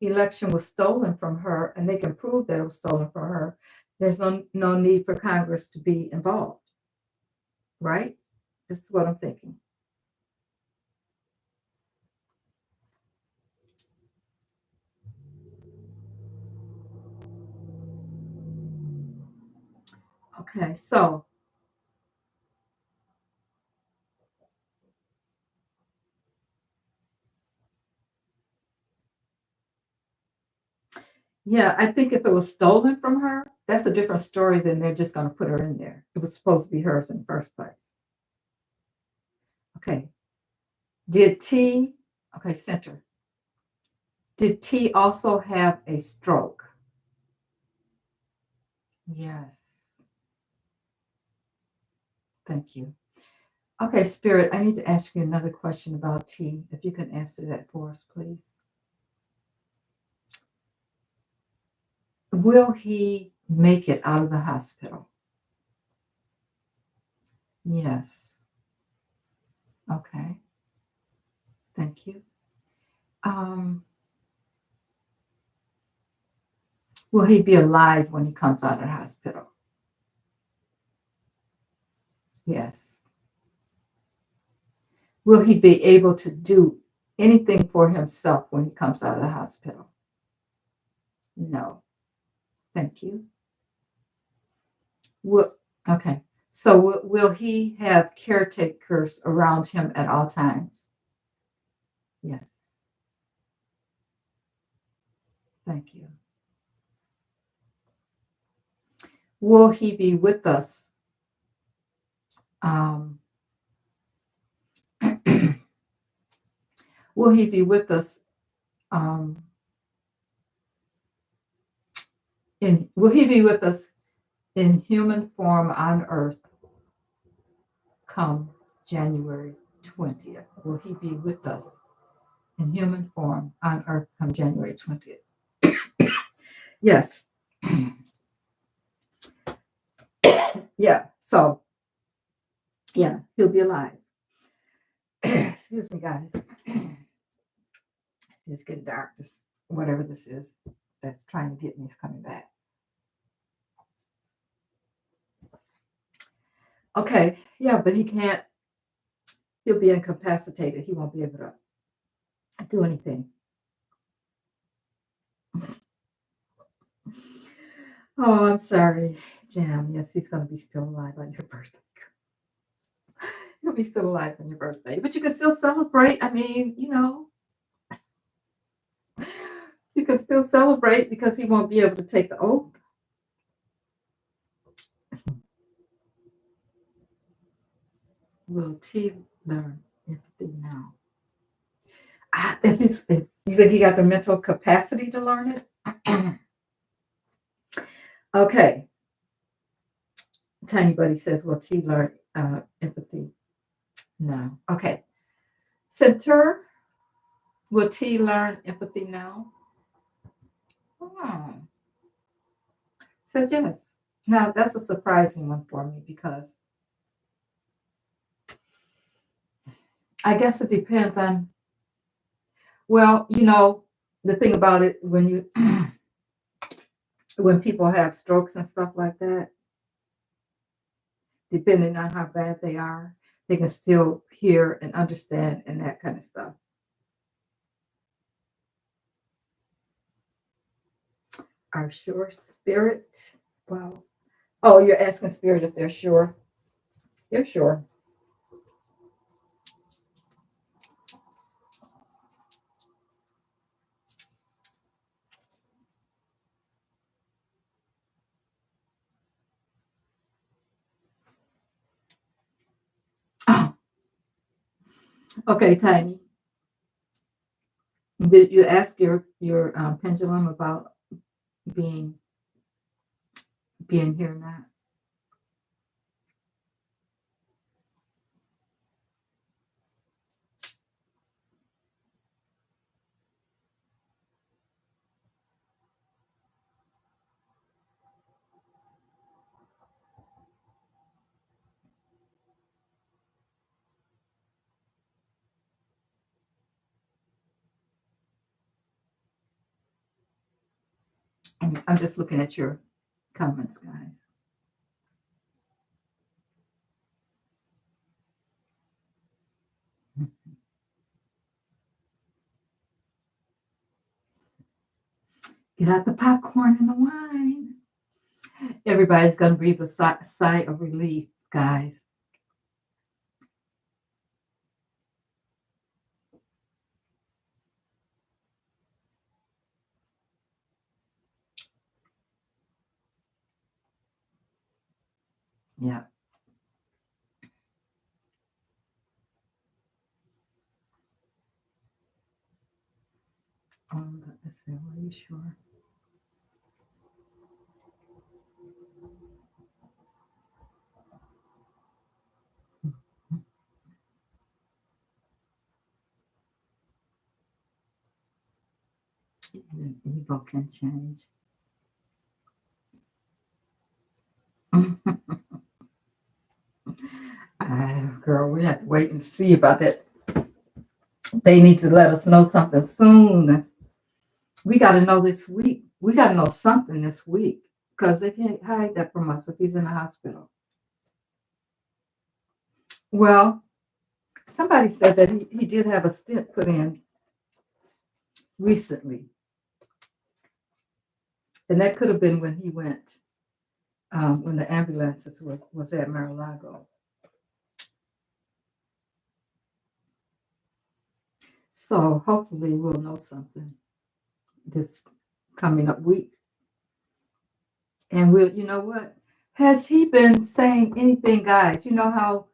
[SPEAKER 1] election was stolen from her and they can prove that it was stolen from her, there's no need for Congress to be involved, right? This is what I'm thinking. Okay, so yeah, I think if it was stolen from her, that's a different story than they're just going to put her in there. It was supposed to be hers in the first place. Okay. Did T, okay, center. Did T also have a stroke? Yes. Thank you. Okay, Spirit, I need to ask you another question about T. If you can answer that for us, please. Will he make it out of the hospital? Yes. Okay. Thank you. Will he be alive when he comes out of the hospital? Yes. Will he be able to do anything for himself when he comes out of the hospital? No. Thank you. Okay. So will he have caretakers around him at all times? Yes. Thank you. Will he be with us? Will he be with us? Will he be with us in human form on Earth come January 20th? Will he be with us in human form on Earth come January 20th? Yes. Yeah. So, yeah, he'll be alive. Excuse me, guys. It's getting dark. This whatever this is that's trying to get me is coming back. Okay. Yeah, but he can't. He'll be incapacitated. He won't be able to do anything. Oh, I'm sorry, Jam. Yes, he's going to be still alive on your birthday. He'll be still alive on your birthday, but you can still celebrate. I mean, you can still celebrate because he won't be able to take the oath. Will T learn empathy now? If you think he got the mental capacity to learn it? Okay. Tiny Buddy says, will T learn empathy? No. Okay. Center, will T learn empathy now? Oh. Says yes. Now, that's a surprising one for me because I guess it depends on, well, the thing about it when when people have strokes and stuff like that, depending on how bad they are, they can still hear and understand and that kind of stuff. Are sure Spirit? Well, oh, you're asking Spirit if they're sure. They're sure. Okay, Tiny. Did you ask your pendulum about being being here now? I'm just looking at your comments, guys. Get out the popcorn and the wine. Everybody's gonna breathe a sigh of relief, guys. Yeah. Let's see. Are you sure? The Evo can change. Girl, we have to wait and see about that. They need to let us know something soon. We got to know this week. We got to know something this week because they can't hide that from us if he's in the hospital. Well, somebody said that he did have a stent put in recently, and that could have been when he went, when the ambulances was at Mar-a-Lago. So hopefully we'll know something this coming up week. And we'll, you know what? Has he been saying anything, guys? You know how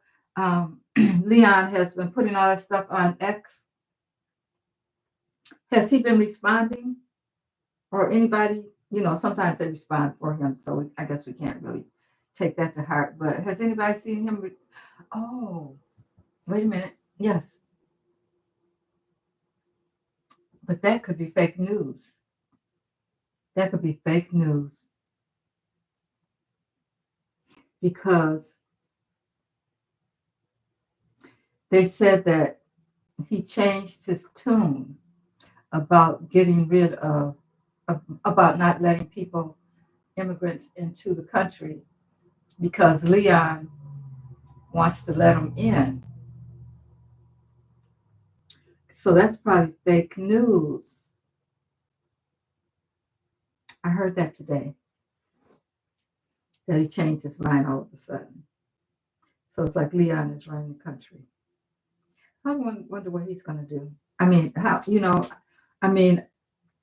[SPEAKER 1] Leon has been putting all that stuff on X? Has he been responding? Or anybody, sometimes they respond for him. So I guess we can't really take that to heart. But has anybody seen him? Oh, wait a minute. Yes. But that could be fake news. That could be fake news because they said that he changed his tune about getting rid of about not letting people, immigrants, into the country because Leon wants to let them in. So that's probably fake news. I heard that today, that he changed his mind all of a sudden. So it's like Leon is running the country. I wonder what he's going to do. I mean, I mean,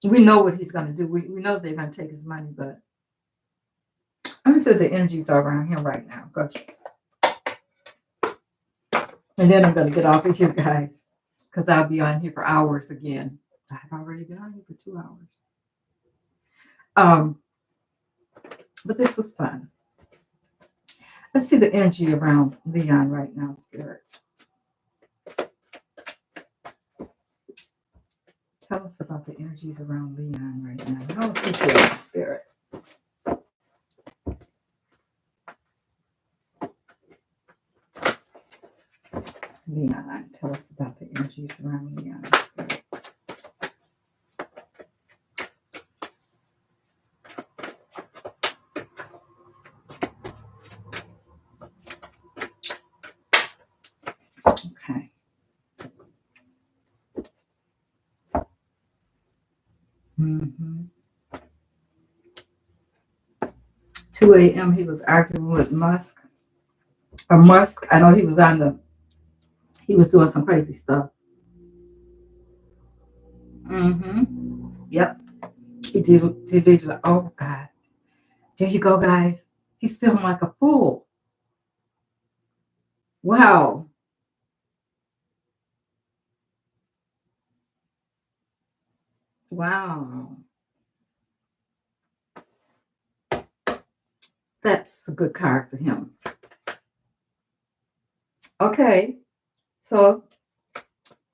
[SPEAKER 1] we know what he's going to do. We know they're going to take his money, but I'm sure the energies are around him right now. And then I'm going to get off of here, guys, because I'll be on here for hours again. I've already been on here for 2 hours. But this was fun. Let's see the energy around Leon right now, Spirit. Tell us about the energies around Leon right now. How is he feeling, Spirit? Leon, tell us about the energies around Leon, Spirit. Okay. Mm-hmm. 2 a.m. he was arguing with Musk. Or Musk, I know he was doing some crazy stuff. Mm-hmm. Yep. He did. Oh, God. There you go, guys. He's feeling like a fool. Wow. Wow. That's a good card for him. Okay. So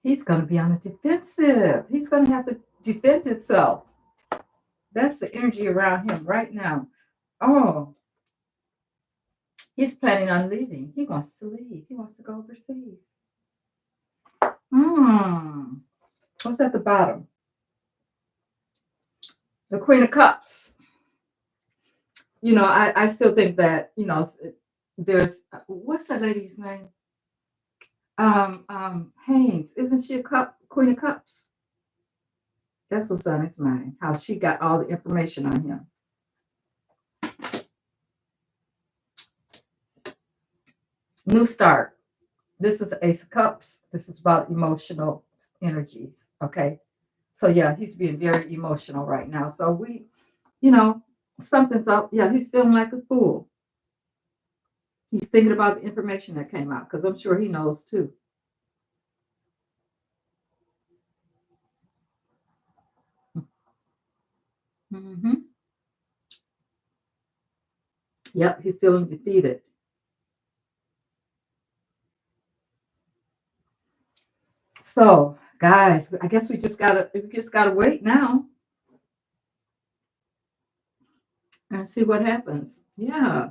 [SPEAKER 1] he's going to be on the defensive. He's going to have to defend himself. That's the energy around him right now. Oh, he's planning on leaving. He wants to leave. He wants to go overseas. What's at the bottom? The Queen of Cups. You know, I still think that, you know, there's, what's that lady's name? Haynes. Isn't she a Queen of Cups? That's what's on his mind. How she got all the information on him. New start. This is Ace of Cups. This is about emotional energies. Okay. So yeah, he's being very emotional right now. So we, you know, something's up. Yeah, he's feeling like a fool. He's thinking about the information that came out because I'm sure he knows too. Mm-hmm. Yep, he's feeling defeated. So, guys, I guess we just gotta wait now and see what happens. Yeah,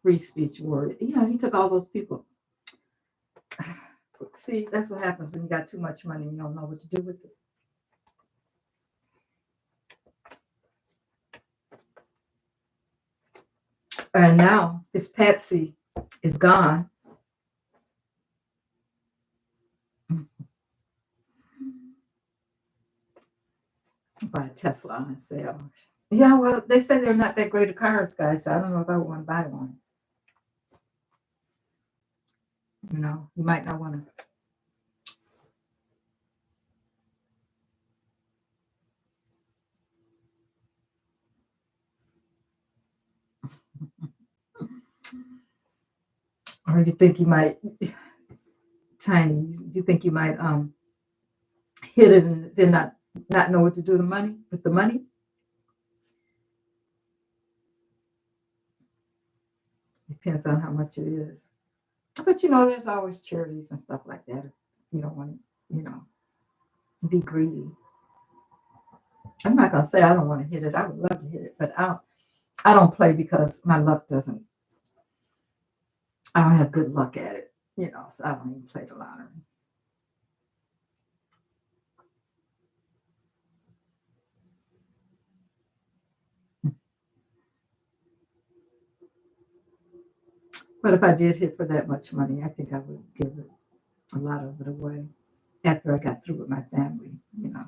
[SPEAKER 1] free speech warrior. Yeah, he took all those people. See, that's what happens when you got too much money and you don't know what to do with it. And now this Patsy is gone. Buy a Tesla on sale. Yeah, well, they say they're not that great of cars, guys. So I don't know if I want to buy one. You know, you might not want to. Or you think you might, Tiny, you think you might hit it and then not know what to do with the money? Depends on how much it is. But you know, there's always charities and stuff like that. You don't want to, you know, be greedy. I'm not gonna say I don't want to hit it. I would love to hit it, but I don't play because my luck doesn't. I don't have good luck at it, you know. So I don't even play the lottery. But if I did hit for that much money, I think I would give it a lot of it away after I got through with my family, you know.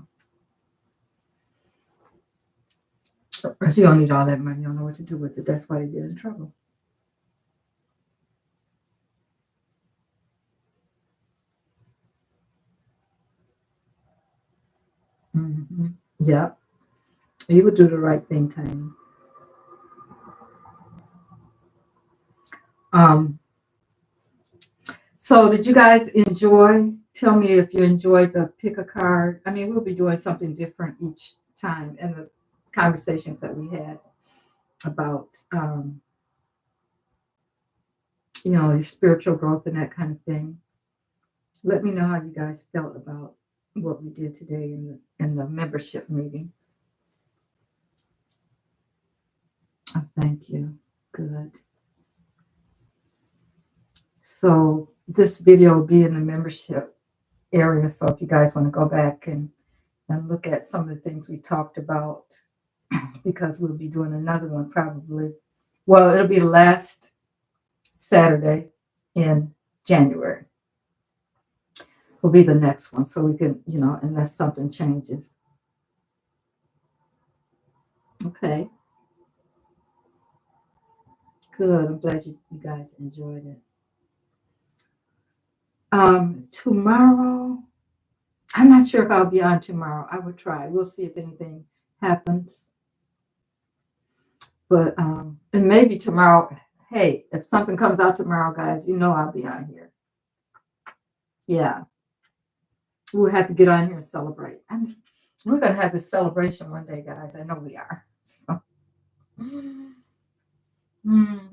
[SPEAKER 1] If you don't need all that money, you don't know what to do with it. That's why you get in trouble. Mm-hmm. Yeah, you would do the right thing, Tiny. Um, so did you guys enjoy? Tell me if you enjoyed the pick a card. I mean, we'll be doing something different each time in the conversations that we had about, you know, your spiritual growth and that kind of thing. Let me know how you guys felt about what we did today in the membership meeting. Oh, thank you. Good. So this video will be in the membership area. So if you guys want to go back and look at some of the things we talked about, because we'll be doing another one probably. Well, it'll be the last Saturday in January. Will be the next one. So we can, you know, unless something changes. Okay. Good. I'm glad you guys enjoyed it. Tomorrow, I'm not sure if I'll be on tomorrow. I would try. We'll see if anything happens. But and maybe tomorrow, hey, if something comes out tomorrow, guys, you know I'll be on here. Yeah. We'll have to get on here and celebrate. We're gonna have this celebration one day, guys. I know we are. So.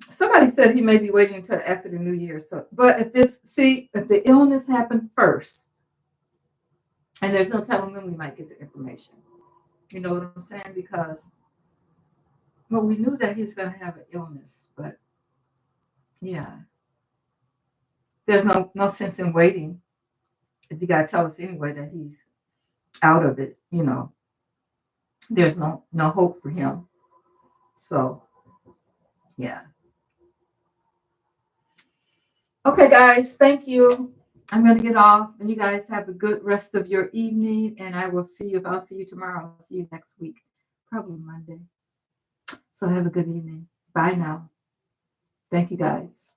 [SPEAKER 1] Somebody said he may be waiting until after the new year. So, but if the illness happened first, and there's no telling when we might get the information. You know what I'm saying? Because well, we knew that he was going to have an illness, but yeah, there's no sense in waiting. If you got to tell us anyway that he's out of it, there's no hope for him. So yeah. Okay, guys, thank you. I'm going to get off, and you guys have a good rest of your evening. And I will see you. If I'll see you tomorrow, I'll see you next week, probably Monday. So have a good evening. Bye now. Thank you, guys.